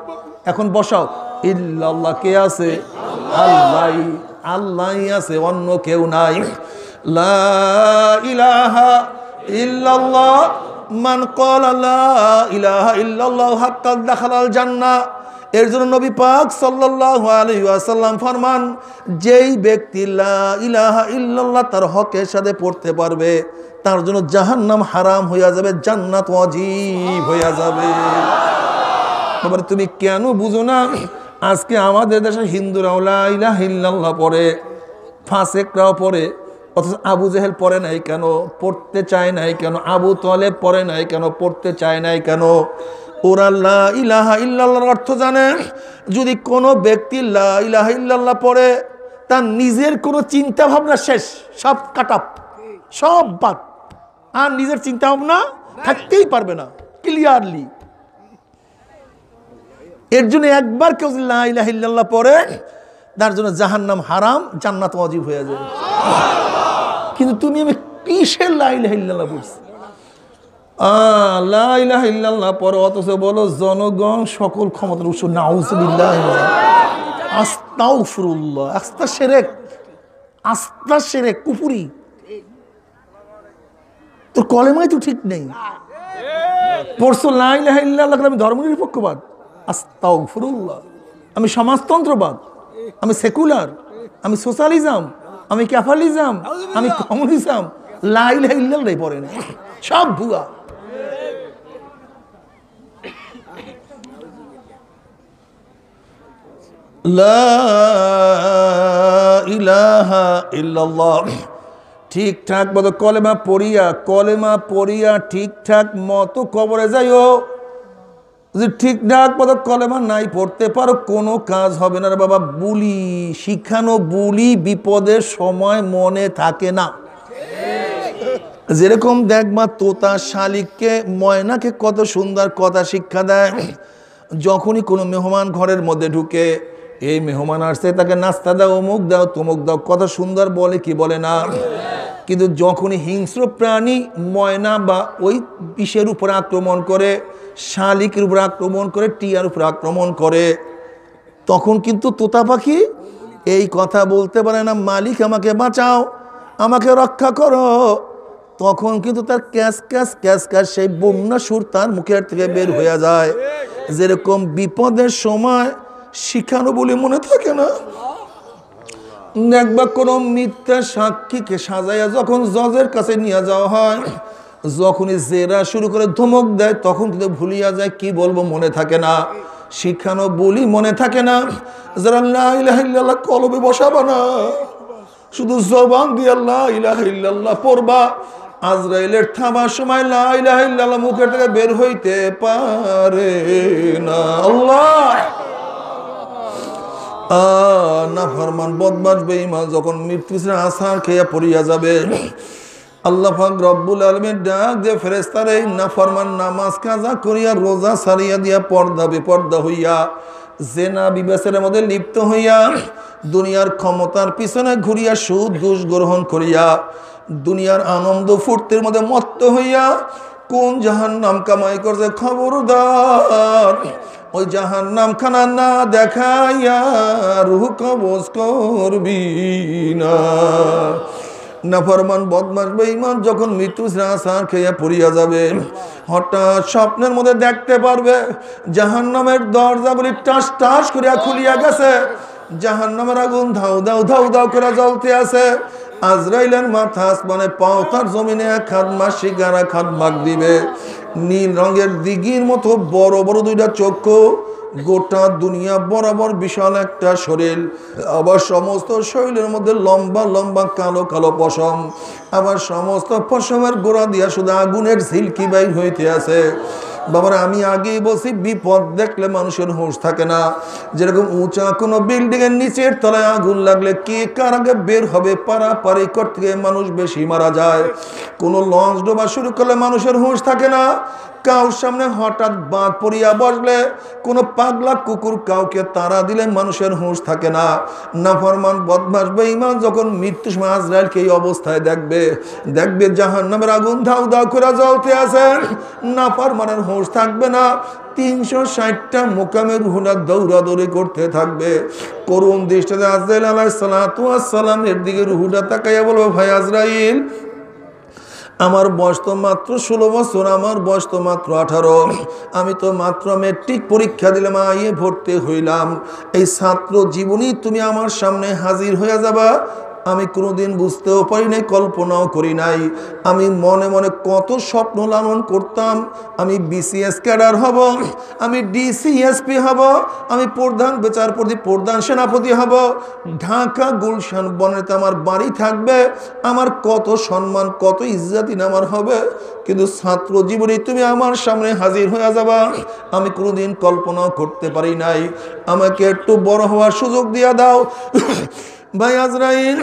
এখন বসাও, ইল্লাল্লাহ কে আছে? আল্লাহ আছে, অন্য কেউ নাই। লা ইলাহা ইল্লাল্লাহ, মান ক্বালা লা ইলাহা ইল্লাল্লাহ হাক্কান দাখালাল জান্নাহ। এর জন্য নবী পাক সাল্লাল্লাহু আলাইহি ওয়াসাল্লাম ফরমান, যেই ব্যক্তি লা ইলাহা ইল্লাল্লাহ তার হকের সাথে পড়তে পারবে, তার জন্য জাহান্নাম হারাম হইয়া যাবে, জান্নাত ওয়াজিব হইয়া যাবে। এবার তুমি কেন বুঝো না? আজকে আমাদের দেশে হিন্দুরাও লা ইলাহা ইল্লাল্লাহ পড়ে, ফাসেকরাও পড়ে, অথচ আবু জেহেল পড়ে নাই কেন? পড়তে চায় নাই কেন? আবু তালেব পড়ে নাই কেন? পড়তে চায় নাই কেন? ওরা লা ইলাহা ইল্লাল্লাহর অর্থ জানে। যদি কোনো ব্যক্তি লা ইলাহা ইল্লাল্লাহ পড়ে, তার নিজের কোনো চিন্তা ভাবনা শেষ, সব কাটাপ, সব বাদ, আর নিজের চিন্তা ভাবনা থাকতেই পারবে না, ক্লিয়ারলি। এর জন্য একবার কেউ লা ইলাহা ইল্লাল্লাহ পড়ে, তার জন্য জাহান্নাম হারাম, জান্নাত ওয়াজিব হয়ে যাবে। কিন্তু তুমি আমি কিসের লা ইলাহা ইল্লাল্লাহ পড়ছি? লা ইলাহা ইল্লাল্লাহ পড়ো, অথচ বলো জনগণ সকল ক্ষমতার উৎস। নাউযুবিল্লাহ, আস্তাগফিরুল্লাহ। আস্তা শিরক, আস্তা শিরক, কুফরি। তোর কলেমাই তো ঠিক নেই। পড়ছো লা ইলাহা ইল্লাল্লাহ, আমি ধর্মনিরপেক্ষবাদ, আস্তাগফিরুল্লাহ, আমি সমাজতন্ত্রবাদ, আমি সেকুলার, আমি সোশ্যালিজম, আমি ক্যাপিটালিজম, আমি কমিউনিজম। লা ইলাহা ইল্লাল্লাহ পড়ে না, সব ভুয়া। লা ইলাহা ইল্লাল্লাহ ঠিকঠাক মতো কলেমা পড়িয়া ঠিকঠাক মতো কবরে যাইও। যদি ঠিকঠাক মতো কলেমা নাই পড়তে পারো, কোনো কাজ হবে না রে বাবা। বুলি শিখানো, বুলি বিপদের সময় মনে থাকে না। যেরকম দেখবা তোতা শালিককে, ময়নাকে কত সুন্দর কথা শিক্ষা দেয়। যখনই কোনো মেহমান ঘরের মধ্যে ঢুকে, এই মেহমান আসছে, তাকে নাস্তা দাও, অমুক দাও, তমুক দাও, কত সুন্দর বলে কি বলে না? কিন্তু যখনই হিংস্র প্রাণী ময়না বা ওই বিষের উপর আক্রমণ করে, শালিকের উপর আক্রমণ করে, টিয়ার উপর আক্রমণ করে, তখন কিন্তু তোতা পাখি এই কথা বলতে পারে না, মালিক আমাকে বাঁচাও, আমাকে রক্ষা করো। তখন কিন্তু তার ক্যাস ক্যাস ক্যাস ক্যাস সেই বন্যা সুর তার মুখের থেকে বের হয়ে যায়। যেরকম বিপদের সময় শিখানো বলে মনে থাকে না। একবার কোনো মিথ্যা সাক্ষীকে সাজাইয়া যখন জজের কাছে নিয়ে যাওয়া হয়, যখনই জেরা শুরু করে ধমক দেয়, তখন কিন্তু ভুলিয়া যায়, কি বলবো মনে থাকে না। শিখানো বলি মনে থাকে না। যারা লা ইলাহা ইল্লাল্লাহ কলবে বসাবা না, শুধু জবান দিয়ে লা ইলাহা ইল্লাল্লাহ পড়বা, আজরাইলের থামার সময় লা ইলাহা ইল্লাল্লাহ মুখের থেকে বের হইতে পারে না। আল্লাহ নাফরমান বদমাশ বেঈমান যখন মৃত্যুর আসার খেয়ে পড়িয়া যাবে, আল্লাহ পাক রব্বুল আলামিন ডাক দিয়ে ফেরেশতারে, এই নাফরমান নামাজ কাজা করিয়া রোজা সারিয়া দিয়া পর্দা বেপর্দা হইয়া জেনা বিবেচনার মধ্যে লিপ্ত হইয়া দুনিয়ার ক্ষমতার পিছনে ঘুরিয়া সুদ ঘুষ গ্রহণ করিয়া দুনিয়ার আনন্দ ফুর্তির মধ্যে মত্ত হইয়া কোন জাহান্নাম কামাই করছে, খবরদার ওই জাহান্নাম খানা না দেখাইয়া রূহ কবজ করবি না। নাফরমান বদমাশ বেঈমান যখন মৃত্যু আসার খেয়ে পড়িয়া যাবে, হঠাৎ স্বপ্নের মধ্যে দেখতে পারবে জাহান্নামের দরজাগুলি টাস টাস করিয়া খুলিয়া গেছে, জাহান্নামের আগুন ধাউ দাউ ধাউ দাউ করে জ্বলতে আছে। আজরাইলের মাথা আসমানে, পাও তার জমিনে এক হাত মাসি গারা খাত ভাগ দিবে। নীল রঙের দিঘির মতো বড় বড় দুইটা চক্ষু, গোটা দুনিয়া বরাবর বিশাল একটা শরীর, আবার সমস্ত শরীরের মধ্যে লম্বা লম্বা কালো কালো পশম, আবার সমস্ত পশমের গোড়া দিয়া শুধু আগুনের ঝিলকি বাইর হইতে আছে। বাবারা, আমি আগেই বলছি, বিপদ দেখলে মানুষের হুঁশ থাকে না। যেরকম উঁচা কোনো বিল্ডিং এর নিচের তলায় আগুন লাগলে কে কার আগে বের হবে পারাপারি করতে গিয়ে মানুষ বেশি মারা যায়। কোনো লঞ্চ ডোবা শুরু করলে মানুষের হুঁশ থাকে না। কাউর সামনে হঠাৎ বাঁধ পড়িয়া বসলে, কোনো পাগলা কুকুর কাউকে তাড়া দিলে মানুষের হুঁশ থাকে না। নাফরমান বদমাশ বেঈমান যখন মৃত্যুর সময় আজরাইলকে এই অবস্থায় দেখবে জাহান্নামের আগুন ধাউ ধাউ করে জ্বলতে আছে, নাফরমানের হুঁশ থাকবে না। 360টা মোকামের রুহুরা দৌড়াদৌড়ি করতে থাকবে। করুণ দৃষ্টিতে আজরাইল আলাইহিস সালাতু ওয়াস সালামের দিকে রুহুটা তাকাইয়া বলবে, ভাই আজরাইল, আমার বয়স তো মাত্র 16 বছর, আমার বয়স তো মাত্র 18, আমি তো মাত্র মেট্রিক পরীক্ষা দিলাম, ভর্তি হইলাম। এই ছাত্র জীবনী তুমি আমার সামনে হাজির হয়ে যাবা, আমি কোনোদিন বুঝতেও পারি নাই, কল্পনাও করি নাই। আমি মনে মনে কত স্বপ্ন লালন করতাম, আমি বিসিএস ক্যাডার হব, আমি ডিসিএসপি হব, আমি প্রধান বিচারপতি, প্রধান সেনাপতি হব, ঢাকা গুলশান বনেতে আমার বাড়ি থাকবে, আমার কত সম্মান কত ইজ্জতিন আমার হবে। কিন্তু ছাত্র জীবনে তুমি আমার সামনে হাজির হয়ে যাবা, আমি কোনোদিন কল্পনাও করতে পারি নাই। আমাকে একটু বড় হওয়ার সুযোগ দিয়া দাও। ভাই আজরাইল,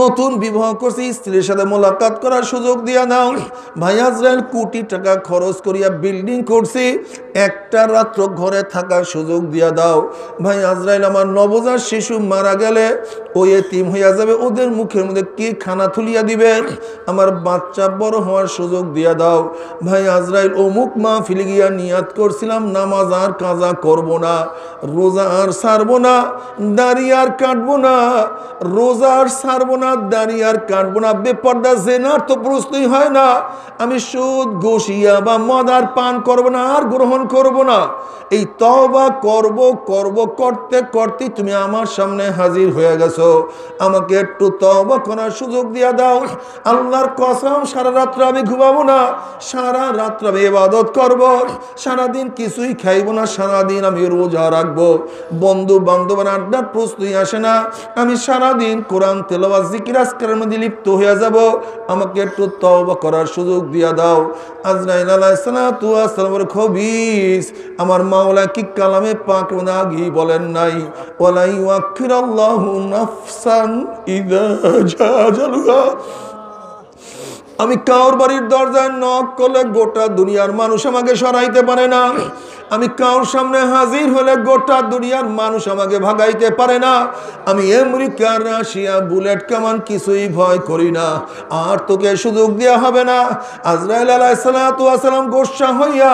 নতুন বিবাহ করছি, স্ত্রীর সাথে মোলাকাত করার সুযোগ দিয়া দাও। ভাই আজরাইল, কোটি টাকা খরচ করিয়া বিল্ডিং করছি, একটা রাত্র ঘরে থাকার সুযোগ দিয়া দাও। ভাই আজরাইল, আমার নবজাত শিশু মারা গেলে ওই এতিম হইয়া যাবে, ওদের মুখের মধ্যে কি খানা তুলিয়া দিবে, আমার বাচ্চা বড় হওয়ার সুযোগ দিয়া দাও। ভাই আজরাইল, অমুক মাহফিলে গিয়া নিয়াত করছিলাম নামাজ আর কাজা করব না, রোজা আর ছাড়বো না, দাড়ি আর কাটবো না, রোজা আর ছাড়বো না, দাড়ি আর কাটবো না, বেপর্দা জেনার তো প্রশ্নই হয় না, আমি সুদ ঘুষিয়া বা মদ আর পান করবো না, আর গ্রহণ করব না। এই তওবা করব করব করতে করতে তুমি আমার সামনে হাজির হয়ে গেছো, আমাকে একটু তওবা করার সুযোগ দিয়া দাও। আল্লাহর কসম, সারা রাত্র আমি ঘুমাবো না, সারা রাত্র আমি ইবাদত করব, সারাদিন কিছুই খাইব না, সারাদিন আমি রোজা রাখবো, বন্ধু বান্ধবের আড্ডার প্রশ্নই আসে না, আমি সারাদিন কোরআন তেলাওয়াত জিকির আজকারের মধ্যে লিপ্ত হয়ে যাব, আমাকে একটু তওবা করার সুযোগ দিয়া দাও। আজরাইল আলাইহিস সালাতু ওয়াস সালামের খবীস আমার মাওলা কি কালামে পাক আগি বলেন নাই, ওয়ালা ইউআখিরাল্লাহু নাফসান ইযা জা আজালুহা। আমি কাউর বাড়ির দরজায় নক করলে গোটা দুনিয়ার মানুষ আমাকে সরাইতে পারে না, আমি কাউর সামনে হাজির হলে গোটা দুনিয়ার মানুষ আমাকে ভাগাইতে পারে না। আমি আমেরিকা, রাশিয়া, বুলেট কামান কিছুই ভয় করি না, আর তোকে সুযোগ দেওয়া হবে না। আজরাইল আলাইহিস সালাতু ওয়াস সালাম গোসা হইয়া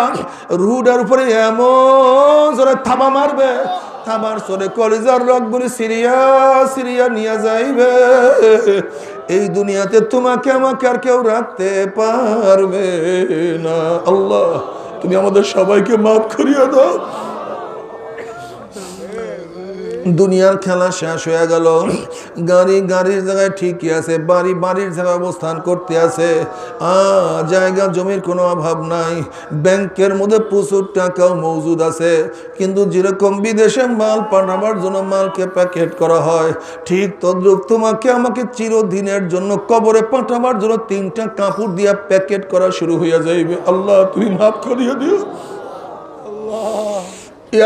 রুডের উপরে এমন জোরে থাবা মারবে, থাবার সরে কলিজার রগগুলি সিরিয়া সিরিয়া নিয়ে যাইবে। এই দুনিয়াতে তোমাকে আমাকে আর কেউ রাখতে পারবে না। আল্লাহ, তুমি আমাদের সবাইকে মাফ করিয়ে দাও। দুনিয়ার খেলা শেষ হয়ে গেল, গাড়ি গাড়ির জায়গায় ঠিকই আছে, বাড়ি বাড়ির জায়গায় অবস্থান করতে আছে, জায়গা জমির কোনো অভাব নাই, ব্যাংকের মধ্যে প্রচুর টাকাও মজুদ আছে। কিন্তু যেরকম বিদেশে মাল পাঠাবার জন্য মালকে প্যাকেট করা হয়, ঠিক তদ্রুপ তোমাকে আমাকে চিরদিনের জন্য কবরে পাঠাবার জন্য 3টা কাপড় দিয়া প্যাকেট করা শুরু হইয়া যাইবে। আল্লাহ, তুমি মাফ করিয়ে দিও।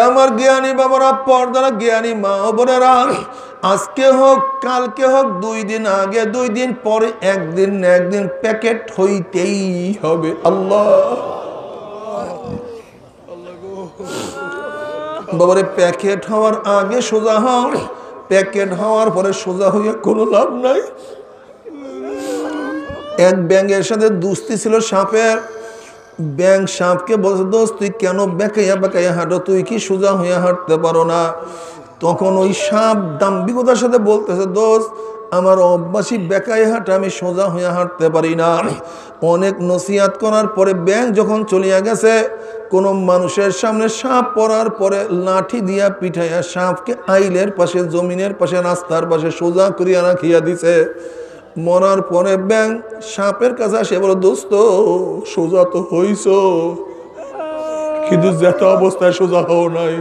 আমার জ্ঞানী বাবারা, পর্দারা জ্ঞানী মা বোনেরা, আজকে হোক কালকে হোক, 2 দিন আগে 2 দিন পরে, একদিন না একদিন প্যাকেট হইতেই হবে। আল্লাহ বাবারে, প্যাকেট হওয়ার আগে সোজা হও, প্যাকেট হওয়ার পরে সোজা হইয়া কোনো লাভ নাই। এক ব্যাঙের সাথে দুস্তি ছিল সাপের। ব্যাঙ সাপকে বলছে, দোস্ত তুই কেন বেঁকাইয়া বেঁকাইয়া হাঁটো, তুই কি সোজা হইয়া হাঁটতে পারো না? তখন ওই সাপ দাম্ভিকতার সাথে বলতেছে, দোস্ত আমার অভ্যাসী বেঁকাইয়া হাঁটা, আমি সোজা হইয়া হাঁটতে পারি না। অনেক নসিহাত করার পরে ব্যাঙ যখন চলিয়া গেছে, কোনো মানুষের সামনে সাপ পড়ার পরে লাঠি দিয়া পিঠাইয়া সাপকে আইলের পাশে, জমিনের পাশে, রাস্তার পাশে সোজা করিয়া রাখিয়া দিছে। মরার পরে ব্যাঙ সাপের কাছে আসে বলে, দোস্ত সোজা তো হইছ, কিন্তু যেত অবস্থায় সোজা হও নাই,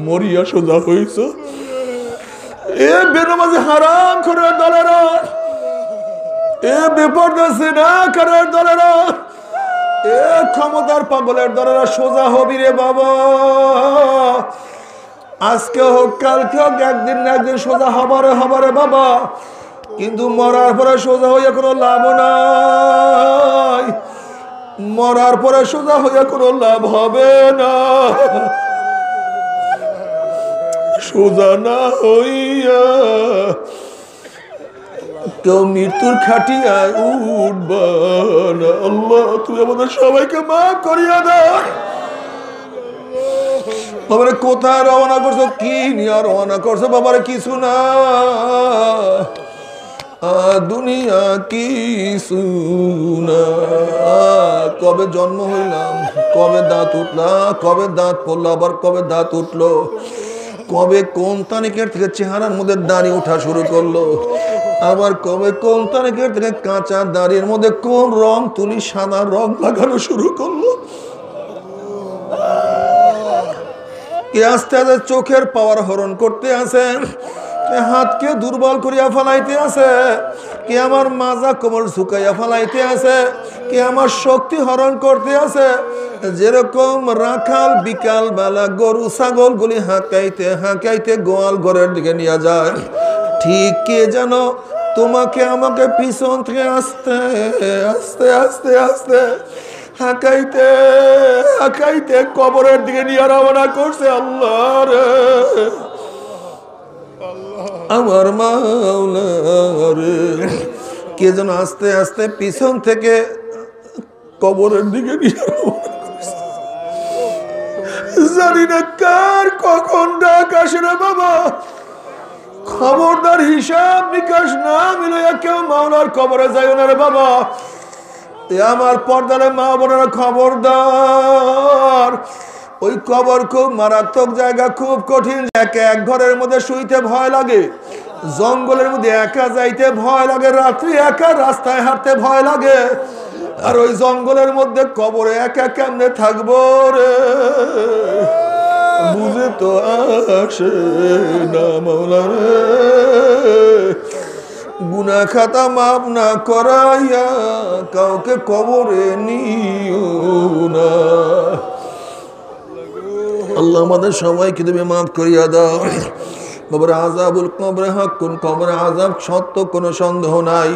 মরিয়া সোজা হইছ। এ বেনামাজি হারাম খোরের দলেরা, এ বেপরদা জিনা করার দলেরা, এ ক্ষমতার পাগলের দলেরা, সোজা হবি রে বাবা। আজকে হোক কালকে হোক, একদিন না একদিন সোজা হবারে বাবা। কিন্তু মরার পরে সোজা হইয়া কোনো লাভ নাই, মরার পরে সোজা হইয়া কোনো লাভ হবে না। সোজা না হইয়া কেউ মৃত্যুর খাটিয়ায় উঠবা না। আল্লাহ, তুমি আমাদের সবাইকে মাফ করিয়া দাও। বাবারে, কোথায় রওনা করছো, কি নিয়ে রওনা করছো? বাবারে, কিছু না, দুনিয়া কিছু না। কবে জন্ম হইলাম, কবে দাঁত উঠলা, কবে দাঁত পড়লো, আবার কবে দাঁত উঠলো। কবে কোন তারিখের থেকে চেহারার মধ্যে দাড়ি ওঠা শুরু করলো, আবার কবে কোন তারিখের থেকে কাঁচা দাড়ির মধ্যে কোন রং তুলি সাদা রং লাগানো শুরু করলো। কে আস্তে আস্তে চোখের পাওয়ার হরণ করতে আছে, হাতকে দুর্বল করিয়া ফেলাইতে আছে, কে আমার মাজা কোমর ঝুঁকাইয়া ফেলাইতে আছে, কে আমার শক্তি হরণ করতে আছে। যেরকম রাখাল বিকাল বেলা গরু ছাগল গুলি হাঁকাইতে হাঁকাইতে গোয়াল ঘরের দিকে নিয়ে যায়, ঠিক কে যেন তোমাকে আমাকে পিছন থেকে আস্তে আস্তে আস্তে আস্তে হাঁকাইতে হাঁকাইতে কবরের দিকে নিয়ে রওনা করছে। আল্লাহ রে আমার মাওলা রে, কে যেন আস্তে আস্তে পিছন থেকে কবরের দিকে নিয়ে রওনা করছে। জানি না কার কখন ডাক আসে রে বাবা, খবরদার হিসাব নিকাশ না মিলাইয়া কেউ মাওলার কবরে যাইও না রে বাবা। আমার পর্দারে মা বোনেরা খবরদার, ওই কবর খুব মারাত্মক জায়গা, খুব কঠিন। একা এক ঘরের মধ্যে শুইতে ভয় লাগে, জঙ্গলের মধ্যে একা যাইতে ভয় লাগে, রাত্রি একা রাস্তায় হাঁটতে ভয় লাগে। আর ওই জঙ্গলের মধ্যে কবরে একা কেমনে থাকবো রে, বুঝে তো আসে না মাওলা রে। গুনাহ খাতা মাফ না করাইয়া কাউকে কবরে নিও না। আল্লাহ আমাদের সবাইকে তুমি মাফ করিয়া দাও। বাবার আযাবুল কবরে হাক্কুন, কবরে আযাব সত্য, কোনো সন্দেহ নাই।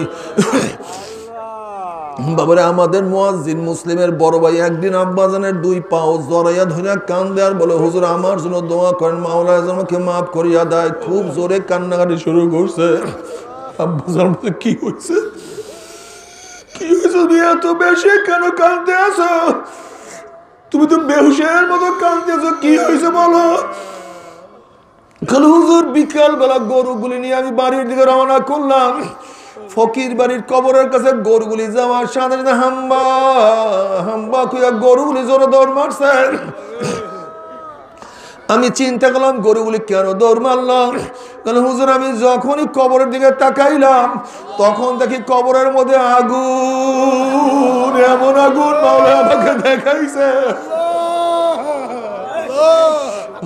বাবারে আমাদের মুয়াজ্জিন মুসলিমের বড় ভাই একদিন আব্বাজানের দুই পাও জড়াইয়া ধরিয়া কান্দে আর বলে, হুজুর আমার জন্য দোয়া করেন, মাওলা আমাকে মাফ করিয়া দেয়। খুব জোরে কান্নাকাটি শুরু করছে। আব্বাজান বলে, কি হয়েছে, কি হয়েছে, তুমি এত বেশি কেন কান্দতে আছো? তুমি তো বেহুশের মতো কান্দতে আছো, কি হয়েছে বলো? হুজুর বিকাল বেলা গরুগুলি নিয়ে আমি বাড়ির দিকে রওনা করলাম। ফকির বাড়ির কবরের কাছে গরুগুলি যাওয়ার সাথে সাথে হাম্বা হাম্বা কইয়া গরুগুলি জোরে দৌড় মারছে। আমি চিন্তা করলাম গরুগুলি কেন দৌড় মারলাম। কারণ হুজুর আমি যখনই কবরের দিকে তাকাইলাম তখন দেখি কবরের মধ্যে আগুন, এমন আগুন মাওলা আমাকে দেখাইছে।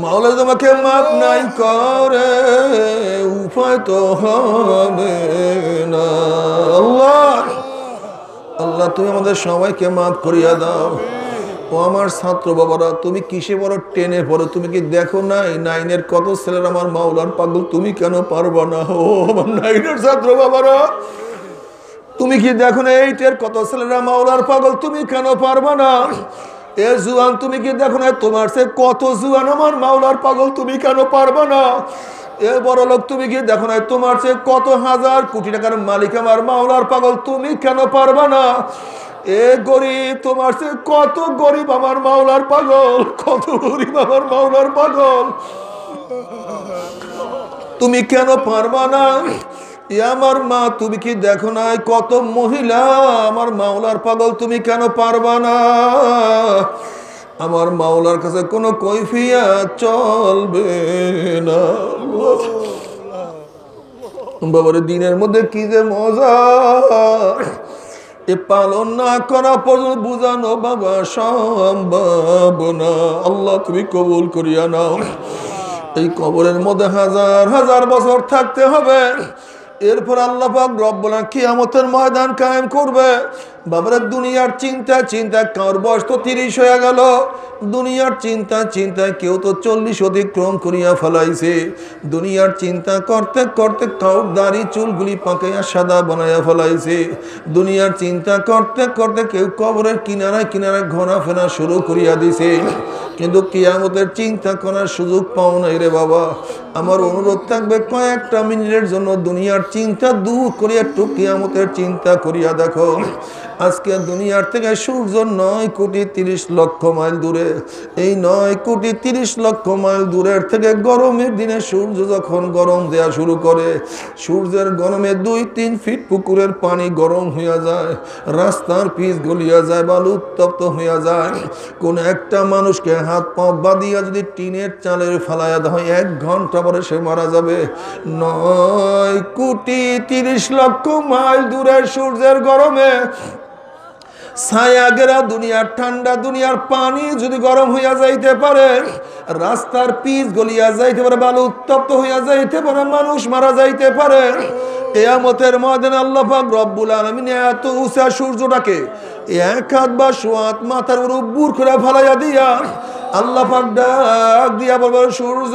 মাওলা তোমাকে মাপ নাই করে উপায় তো হবে না। আল্লাহ আল্লাহ তুমি আমাদের সবাইকে মাফ করিয়া দাও। ও আমার ছাত্র বাবারা, তুমি কিসে বড় টেনে পড়ো? তুমি কি দেখো নাই নাইনের কত ছেলের আমার মাওলার পাগল, তুমি কেন পারবা না? ও আমার নাইনের ছাত্র বাবারা, তুমি কি দেখো না এইটের কত ছেলেরা মাওলার পাগল, তুমি কেন পারবা না? এ জুয়ান, তুমি কি দেখো না তোমার সে কত জুয়ান আমার মাওলার পাগল, তুমি কেন পারবা না? এ বড় লোক, তুমি কি দেখো না তোমার সে কত হাজার কোটি টাকার মালিক আমার মাওলার পাগল, তুমি কেন পারবা না? এ গরিব, তোমার সে কত গরিব আমার মাওলার পাগল, কত গরিব আমার মাওলার পাগল, তুমি কেন পারবা না? আমার মা, তুমি কি দেখো না কত মহিলা আমার মাওলার পাগল, তুমি কেন পারবা না? আমার মাওলার কাছে কোনো কৈফিয়ত চলবে না। বাবারে দিনের মধ্যে কি যে মজা, এ পালন না করা পর্যন্ত বুঝানো বাবা সম্ভব না। আল্লাহ তুমি কবুল করিয়া নাও। এই কবরের মধ্যে হাজার হাজার বছর থাকতে হবে, এরপর আল্লাহ পাক রব্বুল আলামিন কিয়ামতের ময়দান কায়েম করবে। বাবারে দুনিয়ার চিন্তা চিন্তা কার বয়স তো 30 হয়ে গেল, দুনিয়ার চিন্তা চিন্তায় কেউ তো 40 অতিক্রম করিয়া ফেলাইছে। দুনিয়ার চিন্তা করতে করতে কাউর দাড়ি চুলগুলি পাকাইয়া সাদা বানাইয়া ফেলাইছে। দুনিয়ার চিন্তা করতে করতে কেউ কবরের কিনারায় কিনারায় ঘোরাফেরা শুরু করিয়া দিছে, কিন্তু কিয়ামতের চিন্তা করার সুযোগ পাও নাই রে বাবা। আমার অনুরোধ থাকবে কয়েকটা মিনিটের জন্য দুনিয়ার চিন্তা দূর করিয়া একটু কিয়ামতের চিন্তা করিয়া দেখো। আজকে দুনিয়ার থেকে সূর্য 9,30,00,000 মাইল দূরে। এই 9,30,00,000 মাইল দূরের থেকে গরমের দিনে সূর্য যখন গরম দেয়া শুরু করে, সূর্যের গরমে 2-3 ফিট পুকুরের পানি গরম হইয়া যায়, রাস্তার পিচ গলিয়া যায়, বালু উত্তপ্ত হইয়া যায়। কোন একটা মানুষকে হাত পা বাঁধিয়া যদি টিনের চালের ফেলাইয়া দেওয়া হয়, 1 ঘন্টা পরে সে মারা যাবে। 9,30,00,000 মাইল দূরের সূর্যের গরমে ছায়া গেরা দুনিয়ার ঠান্ডা দুনিয়ার পানি যদি গরম হইয়া যাইতে পারে, রাস্তার পিচ গলিয়া যাইতে পারে, বালু উত্তপ্ত হইয়া যাইতে পারে, মানুষ মারা যাইতে পারে, কিয়ামতের ময়দানে আল্লাহ পাক রব্বুল আলামিন এত উঁচা সূর্যটাকে 1 হাত বা 1.5 হাত মাথার উপর বুর করে ফেলাইয়া দিয়া আল্লাহ পাক ডাক দিয়া বলবে, সূর্য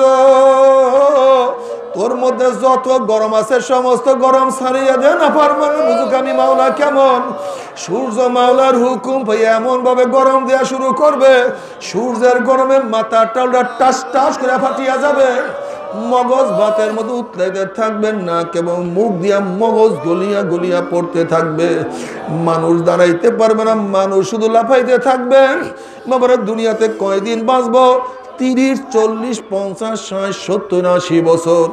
তোর মধ্যে যত গরম আছে সমস্ত গরম ছাড়িয়ে দে না পারবেন। বুঝুক আমি মাওলা কেমন। সূর্য মাওলার হুকুম পাইয়া এমন ভাবে গরম দেওয়া শুরু করবে, সূর্যের গরমে মাথা টালটা টাস টাস করে ফাটিয়া যাবে, মগজ ভাতের মতো উতলাইতে থাকবেন না, কেবল মুখ দিয়া মগজ গলিয়া গলিয়া পড়তে থাকবে। মানুষ দাঁড়াইতে পারবে না, মানুষ শুধু লাফাইতে থাকবেন। বাবারা দুনিয়াতে কয়দিন বাঁচবো? 30, 40, 50, 60, 70, 80 বছর।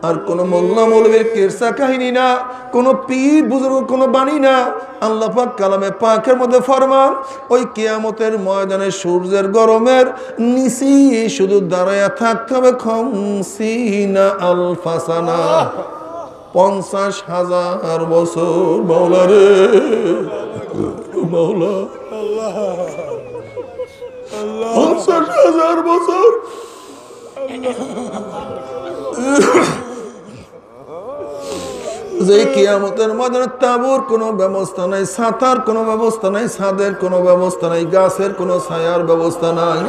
আর কোন মোল্লা মৌলবীর কিরসা কাহিনী না, কোন পীর বুজুর্গ কোন বাণী না। আল্লাহ পাক কালামে পাকের মধ্যে ফরমান, ওই কিয়ামতের ময়দানে সূর্যের গরমের নিচে শুধু দাঁড়ায়া থাকতে হবে 50 আলফা সানা, 50,000 বছর। মাওলা রে মাওলা, 50,000 বছর। যে কিয়ামতের ময়দানে তাঁবুর কোনো ব্যবস্থা নাই, ছাতার কোনো ব্যবস্থা নাই, ছাদের কোনো ব্যবস্থা নাই, গাছের কোনো ছায়ার ব্যবস্থা নাই।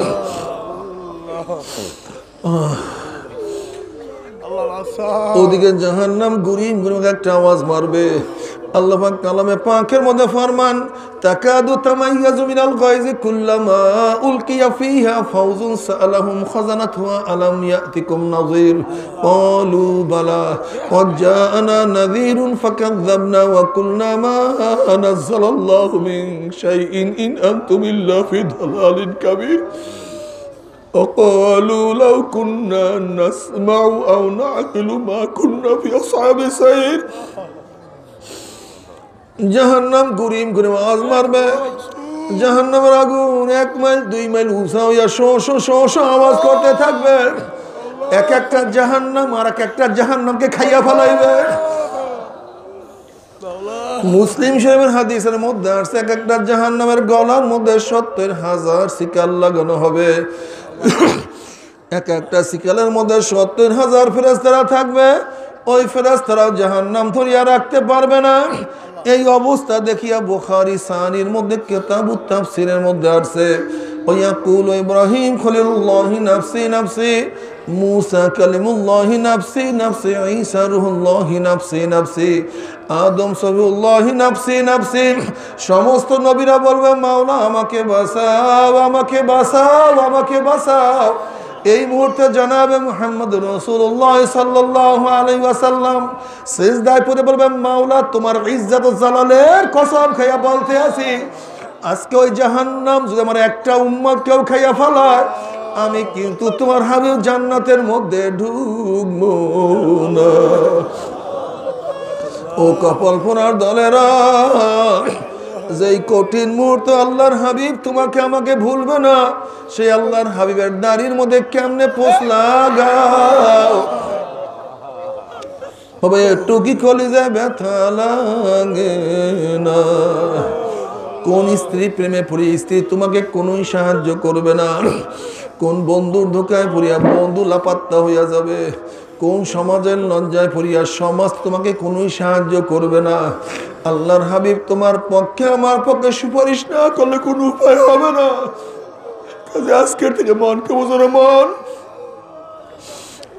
ওদিকে জাহান্নাম গুরিম গুরিম একটা আওয়াজ মারবে। আল্লাহ পাক কালামে পাকের মধ্যে ফরমান, তাকাদু তামাইয়াজু মিনাল গায়জি কুল্লামা উলকিয়া ফিহা ফাউজুন সাআলাহুম খাজানাতুহা আলাম ইয়াতিকুম নাযীর ক্বালু বালা ক্বাদ জাআনা নাযীরুন ফাকাযযাবনা ওয়া কুলনা মা নাযালাল্লাহু মিন শাইইন ইন আনতুম ইল্লা ফি দালালিন কাবীর وقالوا لو كنا نسمع أو نعقل ما كنا في أصحاب السعير। জাহান্নাম গুরিম গুরিম আওয়াজ মারবে। জাহান্নামের আগুন 1 মাইল 2 মাইল উঁচা হইয়া শো শো শো শো আওয়াজ করতে থাকবে। এক একটা জাহান্নাম আর এক একটা জাহান্নামকে খাইয়া ফেলাইবে। মুসলিম শরীফের হাদিসের মধ্যে আসছে, এক একটা জাহান্নামের গলার মধ্যে 70,000 শিকল লাগানো হবে। এক একটা শিকলের মধ্যে 70,000 ফেরেশতারা থাকবে। ওই ফেরেশতারা জাহান্নাম ধরিয়া রাখতে পারবে না। এই অবস্থা দেখিয়া বুখারী সানির মধ্যে কিতাবুত তাফসীরের মধ্যে আসছে, ওয়ায়াকুলু ইব্রাহিম খলিলুল্লাহি নাফসি নাফসি, মুসা কালিমুল্লাহি নাফসি নাফসি, ঈসা রূহুল্লাহি নাফসি নাফসি, আদম সফিউল্লাহি নাফসি নাফসি। সমস্ত নবীরা বলবে, মাওলা আমাকে বাঁচাও, আমাকে বাঁচাও, আমাকে বাঁচাও। এই মুহূর্তে জনাবে মুহাম্মদ রাসূলুল্লাহ সাল্লাল্লাহু আলাইহি ওয়াসাল্লাম সিজদায় পড়ে বলবেন, মাওলা তোমার ইজ্জত ও জালালের কসম খাইয়া বলতে আছি, আজকে ওই জাহান্নাম যদি আমার একটা উম্মত কেউ খাইয়া ফেলায়, আমি কিন্তু তোমার হাবিব জান্নাতের মধ্যে ঢুকবো না। ও কপাল পোড়ার দলেরা, যেই কঠিন মুহূর্তে আল্লাহর হাবিব তোমাকে আমাকে ভুলবে না, সেই আল্লাহর হাবিবের দাড়ির মধ্যে কেমনে পোষ লাগাও। তবে একটু কি কলিজায় ব্যথা লাগে না? কোন স্ত্রী প্রেমে পড়ে স্ত্রী তোমাকে কোনোই সাহায্য করবে না? কোন বন্ধুর ধোকায় পড়িয়া বন্ধু লাপাত্তা হইয়া যাবে? কোন সমাজের লজ্জায় পড়িয়া সমাজ তোমাকে কোনোই সাহায্য করবে না? আল্লাহর হাবিব তোমার পক্ষে আমার পক্ষে সুপারিশ না করলে কোনো উপায় হবে না। কাজে আজকের থেকে মনকে বোঝানো, মন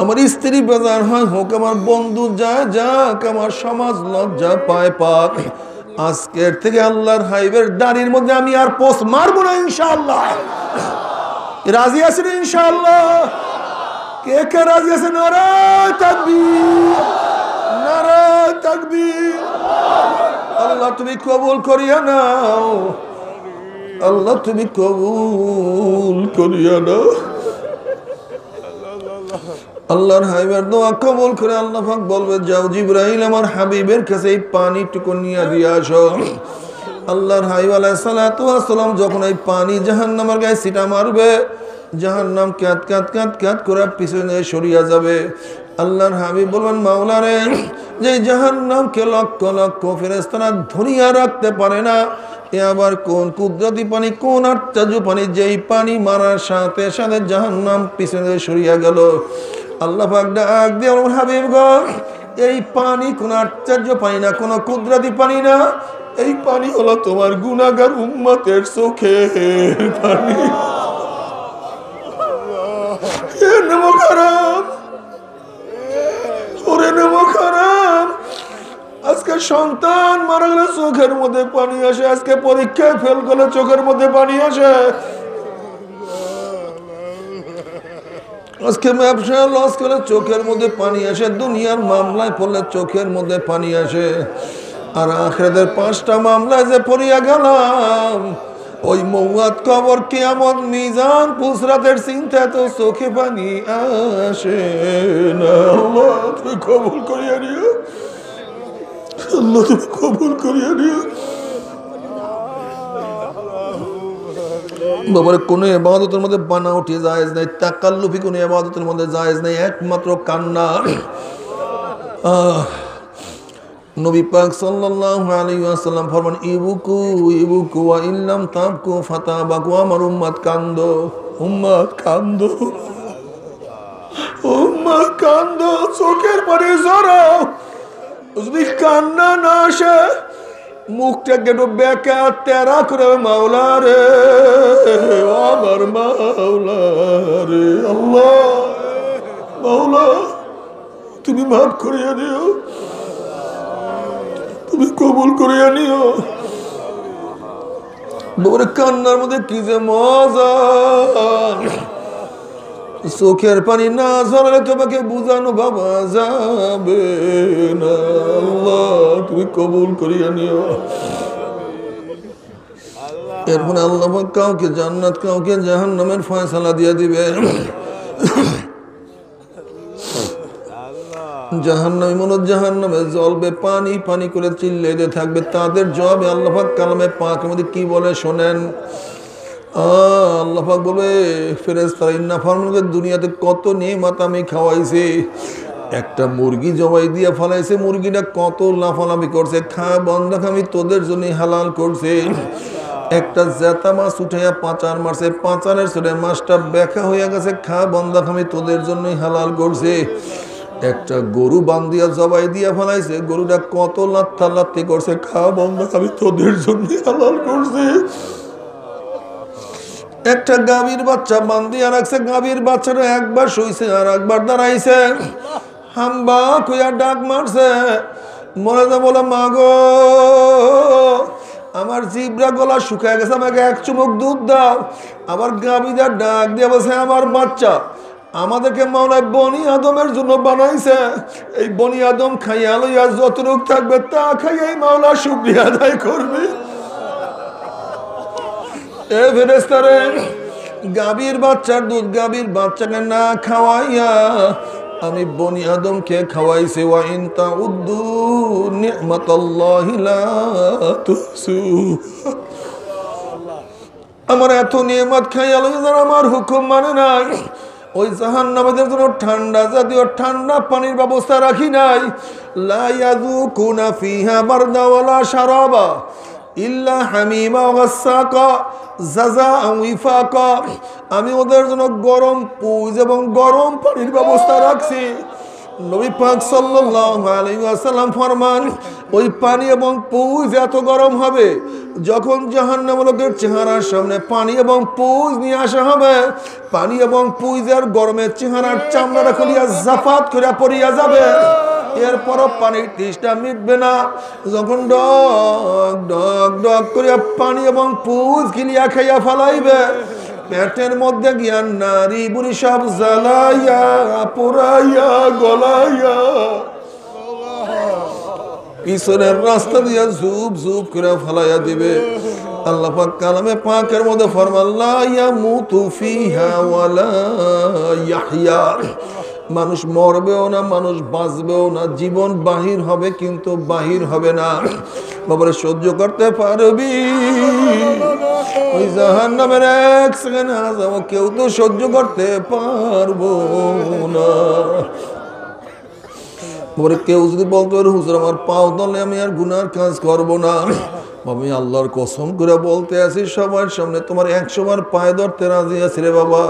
আমার স্ত্রী বেজার হয় হোক, আমার বন্ধু যায় যাক, আমার সমাজ লজ্জা পায় পাক, আজকের থেকে আল্লাহর হাবিবের দাড়ির মধ্যে আমি আর পোস্ট মারবো না ইনশাআল্লাহ। রাজি আছেন ইনশাআল্লাহ? কে কে রাজি আছেন? নারায়ে তাকবীর, নারায়ে তাকবীর। আল্লাহ আল্লাহ তুমি কবুল করিয়া নাও, আল্লাহ তুমি কবুল করিয়া নাও। আল্লাহর হাবিবের দোয়া কবুল করে আল্লাহ পাক বলবে, যাও জিবরাইল আমার হাবিবের কাছে এই পানিটুকু নিয়ে দিয়ে আসো। আল্লাহর হাবিব আলাইহিস সালাতু ওয়াস সালাম যখন এই পানি জাহান্নামের গায়ে ছিটা মারবে, জাহান্নাম কাঁদ কাঁদ কাঁদ কাঁদ করে পিছনে সরিয়া যাবে। আল্লাহর হাবিব বলবেন, মাওলা রে, যে জাহান্নামকে লক্ষ লক্ষ ফেরেশতারা ধরিয়া রাখতে পারে না, এ আবার কোন কুদরতি পানি, কোন আশ্চর্য পানি, যেই পানি মারার সাথে সাথে জাহান্নাম পিছনে সরিয়া গেল। আল্লাহ পাক ডাক দিয়ে আমার হাবিবগণ, এই পানি কোন আশ্চর্য পানি না, কোন কুদরতি পানি না, এই পানি হলো তোমার গুনাহগার উম্মতের চোখের পানি। আজকে সন্তান মারা গেলে চোখের মধ্যে পানি আসে, আজকে পরীক্ষায় ফেল করলে চোখের মধ্যে পানি আসে, আজকে ব্যবসায় লস করলে চোখের মধ্যে পানি আসে, দুনিয়ার মামলায় পড়লে চোখের মধ্যে পানি আসে। আর আখিরাতের 5টা মামলায় যে পড়িয়া গেলাম, ওই মৌয়াত, কবর, কিয়ামত, মিজান, পুসরাতের চিন্তায় তো চোখে পানি আসে না। আল্লাহ তুমি কবুল করিয়া নিও, আল্লাহ তুমি কবুল করিয়া নিও। বাবার কোন ইবাদতের মধ্যে বানাউটি জায়েজ নাই, তাকাল্লুফি কোন ইবাদতের মধ্যে জায়েজ নাই, একমাত্র কান্না। নবী পাক সাল্লাল্লাহু আলাইহি ওয়াসাল্লাম ফরমান, ইবুকু ইবুকু ওয়া ইল্লাম তাবকু ফাতাবাকু, আমার উম্মত কান্দো, উম্মত কান্দো, উম্মত কান্দো, চোখের পানি ঝরাও। যদি কান্না না আসে, মুখটা একটু বেঁকা তেরা করে, মাওলা রে, আমার মাওলা রে, আল্লাহ মাওলা তুমি মাফ করিয়া দিও, তুমি কবুল করিয়া নিও। বাবার কান্নার মধ্যে কি যে মজা, চোখের পানি না ঝরালে তোমাকে বুঝানো বাবা যাবে না। আল্লাহ তুমি কবুল করিয়া নিও। এরপরে আল্লাহ কাউকে জান্নাত, কাউকে জাহান্নামের ফয়সালা দিয়ে দিবে। জাহান্নামী মনে জাহান্নামে জ্বলবে, পানি পানি করে চিল্লাইতে থাকবে। তাদের জবাবে আল্লাহ পাক কালামে পাকের মধ্যে কি বলে শোনেন। আল্লাহ পাক বলে, ফেরেশতারা ইন্না ফারমানকে দুনিয়াতে কত নিয়ামত আমি খাওয়াইছি। একটা মুরগি জবাই দিয়া ফলাইছে, মুরগিটা কত লাফালাফি করছে, খা বন্ধ, আমি তোদের জন্য হালাল করছে। একটা জেতা মাছ উঠাইয়া পাচার মারছে, পাচারের ছেড়ে মাছটা ব্যাখ্যা হইয়া গেছে, খা বন্ধ, আমি তোদের জন্যই হালাল করছে। একটা গরু বান্ধিয়া জবাই দিয়া ফেলাইছে, গরুটা কত লাত্থা লাত্তি করছে, খা বন্ধ, আমি তোদের জন্য হালাল করছে। একটা গাভীর বাচ্চা বান্ধিয়া রাখছে, গাভীর বাচ্চাটা একবার শুইছে আর একবার দাঁড়াইছে, হাম্বা কইয়া ডাক মারছে, মনে যা বলে, মা গো আমার জিব্রা গলা শুকায় গেছে, আমাকে এক চুমুক দুধ দাও। আবার গাভীটা ডাক দিয়ে বলছে, আমার বাচ্চা, আমাদেরকে মাওলা বনি আদমের জন্য বানাইছে, এই বনি আদম খাইয়া লইয়া যতটুক থাকবে তা খাইয়াই মাওলা শুকরিয়া আদায় করবে। এ ফেরেশতারে, গাভীর বাচ্চার দুধ গাভীর বাচ্চাকে না খাওয়াইয়া আমি বনি আদমকে খাওয়াইছি। ওয়া ইন তাউদ্দু নি'মাতাল্লাহি লা তুহসুহা। আমার এত নিয়ামত খাইয়া লইয়া যারা আমার হুকুম মানে নাই, ওই জাহান্নামীদের জন্য ঠান্ডা জাতীয় ঠান্ডা পানির ব্যবস্থা রাখি নাই। লা ইয়াযুকুনা ফিহা বারদা ওয়ালা শারাবা ইল্লা হামিমা ওয়া গাসসাকা জাযাআন ওয়াফাকা। আমি ওদের জন্য গরম পুজ এবং গরম পানির ব্যবস্থা রাখছি। নবী পাক সাল্লাল্লাহু আলাইহি ওয়াসাল্লাম ফরমান, ওই পানি এবং পুজ এত গরম হবে, যখন জাহান্নামী লোকের চেহারার সামনে পানি এবং পুজ নিয়ে আসা হবে, পানি এবং পুজের গরমের চেহারার চামড়াটা খুলিয়া জাফাত করে পড়িয়া যাবে। এরপরও পানির তৃষ্ণা মিটবে না। যখন ডক ডক ডক করিয়া পানি এবং পুজ গিলিয়া খাইয়া ফেলাইবে, পেটের মধ্যে গিয়া নারী বুড়ি সব জ্বালাইয়া পোড়াইয়া গলাইয়া পিছনের রাস্তা দিয়া ঝুপ ঝুপ করে ফালাইয়া দিবে। আল্লাহ পাক কালামে পাকের মধ্যে ফরমান লা ইয়ামুতু ফিহা ওয়ালা ইয়াহইয়া, মানুষ মরবেও না, মানুষ বাঁচবেও না, জীবন বাহির হবে কিন্তু বাহির হবে না। বাবারে সহ্য করতে পারবি? ওই জাহান্নামের এক সেকেন্ড আযাব কেউ তো সহ্য করতে পারবো না। বাবারে কেউ যদি বলতো হুজুর আমার পাও তলে আমি আর গুনার কাজ করব না, আমি আল্লাহর কসম করে বলতে আছি সবার সামনে তোমার 100 বার পায়ে ধরতে রাজি আছি রে বাবা,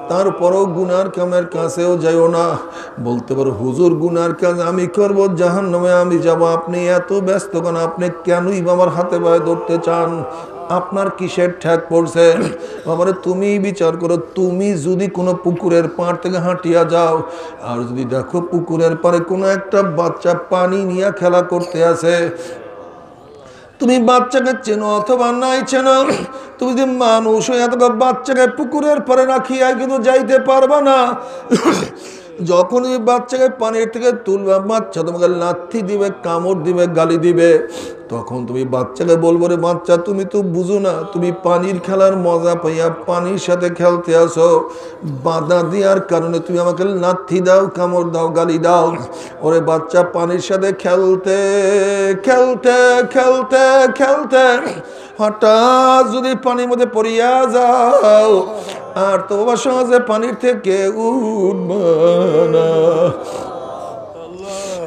তারপরও গুনার কামের কাছেও যাইও না। বলতে পারো হুজুর গুনার কাজ আমি করবো, জাহান্নামে আমি যাব, আপনি এত ব্যস্ত কেন? আপনি কেনই আমার হাতে পায়ে ধরতে চান? আপনার কিসের ঠেক পড়ছে? বাবারে তুমি বিচার করো, তুমি যদি কোনো পুকুরের পাড় থেকে হাঁটিয়া যাও আর যদি দেখো পুকুরের পাড়ে কোনো একটা বাচ্চা পানি নিয়ে খেলা করতে আছে, তুমি বাচ্চাকে চেনো অথবা নাই চেনো, তুমি যদি মানুষ হয়ে এত বাচ্চাকে পুকুরের পরে রাখিয়া কিন্তু যাইতে পারবা না। যখন তুমি বাচ্চাকে পানির থেকে তুলবা, বাচ্চা তোমাকে লাথি দিবে, কামড় দিবে, গালি দিবে, তখন তুমি বাচ্চাকে বলবো রে বাচ্চা তুমি তো বুঝো না, তুমি পানির খেলার মজা পাইয়া পানির সাথে খেলতে আসো, বাধা দেওয়ার কারণে তুমি আমাকে লাথি দাও, কামড় দাও, গালি দাও। ওরে বাচ্চা পানির সাথে খেলতে খেলতে খেলতে খেলতে হঠাৎ যদি পানির মধ্যে পড়িয়া যাও আর তো বাবা সহজে পানির থেকে উঠবা না।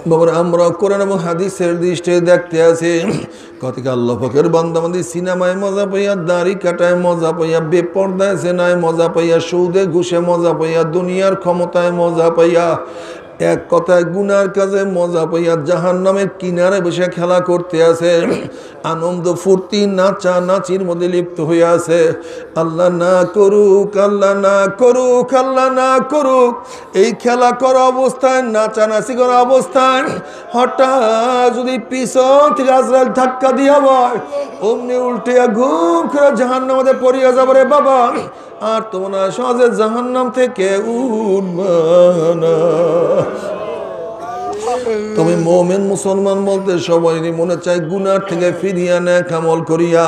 বাবার আমরা কোরআন এবং হাদিসের দৃষ্টিতে দেখতে আছি কতকে আল্লাহ পাকের বান্দাবান্দি সিনেমায় মজা পাইয়া, দাড়ি কাটায় মজা পাইয়া, বেপর্দায় জেনায় মজা পাইয়া, সুদে ঘুষে মজা পাইয়া, দুনিয়ার ক্ষমতায় মজা পাইয়া, এক কথায় গুনার কাজে মজা পাইয়া জাহান্নামের কিনারে বসে খেলা করতে আছে, আনন্দ ফুর্তি নাচা নাচির মধ্যে লিপ্ত হয়ে আছে। আল্লাহ না করুক, আল্লাহ না করুক, আল্লাহ না করুক, এই খেলা করা অবস্থায়, নাচানাচি করা অবস্থায় হঠাৎ যদি পিছন থেকে আজরাইল ধাক্কা দিয়া হয়, অমনি উল্টে ঘুম করে জাহান্নামের মধ্যে পড়িয়া যাবে রে বাবা, আর তোমরা সহজে জাহান্নাম থেকে উঠবা না। তবে মুমিন মুসলমান বলতে সবাই মনে চায় গুনার থেকে ফিরিয়া নেক আমল করিয়া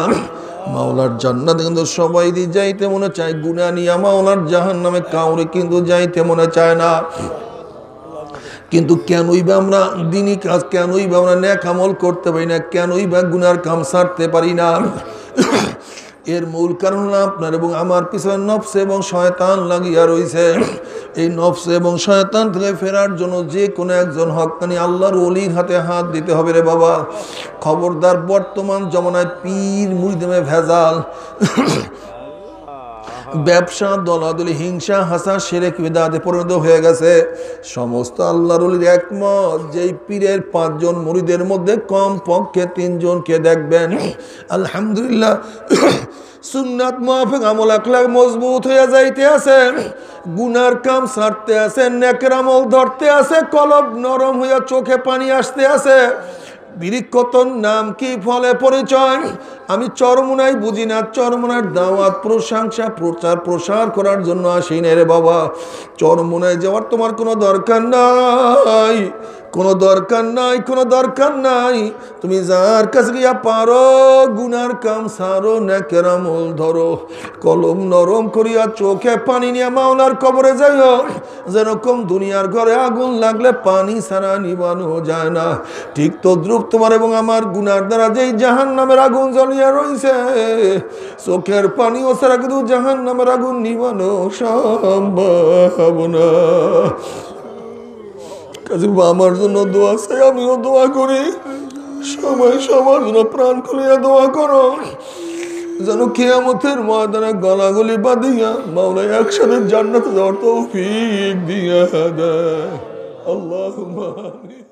মাওলার জান্নাতে কিন্তু সবাই যাইতে মনে চায়, গুনাহ নিয়া মাওলার জাহান্নামে কাউরে কিন্তু যাইতে মনে চায় না। কিন্তু কেনই বা আমরা দিনই কাজ, কেনই বা আমরা নেক আমল করতে পারি না, কেনই বা গুনার কাম ছাড়তে পারি না? এর মূল কারণ হলো আপনার এবং আমার পিছনে নফস এবং শয়তান লাগিয়া রয়েছে। এই নফস এবং শয়তান থেকে ফেরার জন্য যে কোনো একজন হক্কানি আল্লাহর ওলির হাতে হাত দিতে হবে রে বাবা। খবরদার, বর্তমান জমানায় পীর মুরিদে ভেজাল, ব্যবসা, দলাদলি, হিংসা, হাসা, শিরক, বিদআতে পরিণত হয়ে গেছে। সমস্ত আল্লাহর ওলির একমত, যেই পীরের 5 জন মুরিদের মধ্যে কম পক্ষে 3 জনকে দেখবেন আলহামদুলিল্লাহ সুন্নাত মুআফিক আমল আখলাক মজবুত হয়ে যাইতে আছে, গুনার কাম ছাড়তে আছে, নেকের আমল ধরতে আছে, কলব নরম হইয়া চোখে পানি আসতে আছে। বিরিক্ষতন নাম কি, ফলে পরিচয় আমি চরমুনাই বুঝি না। চরমুনার দাওয়াত, প্রশংসা, প্রচার প্রসার করার জন্য আসি না রে বাবা। চরমুনায় যাওয়ার তোমার কোনো দরকার নাই, কোনো দরকার নাই, কোনো দরকার নাই। তুমি যার কাছে গিয়া পারো গুনার কাম সারো, নেকের আমল ধরো, কলম নরম করিয়া চোখে পানি নিয়ে মাওলার কবরে যাইও। যেরকম দুনিয়ার ঘরে আগুন লাগলে পানি ছাড়া নিবানো যায় না, ঠিক তদ্রুপ তোমার এবং আমার গুনার দ্বারা যেই জাহান্নামের আগুন জ্বলিয়া রয়েছে, চোখের পানিও ছাড়া কিন্তু জাহান্নামের আগুন নিবানো সম্ভব না। কাজে আমার জন্য দোয়া চাই, আমিও দোয়া করি, সবাই সবার জন্য প্রাণ খুলিয়া দোয়া করো, যেন কিয়ামতের ময়দানে গলাগলি বাঁধিয়া মাওলা একসাথে জান্নাতে যাওয়ার তৌফিক দিয়া দেয়। আল্লাহুম্মা আমিন।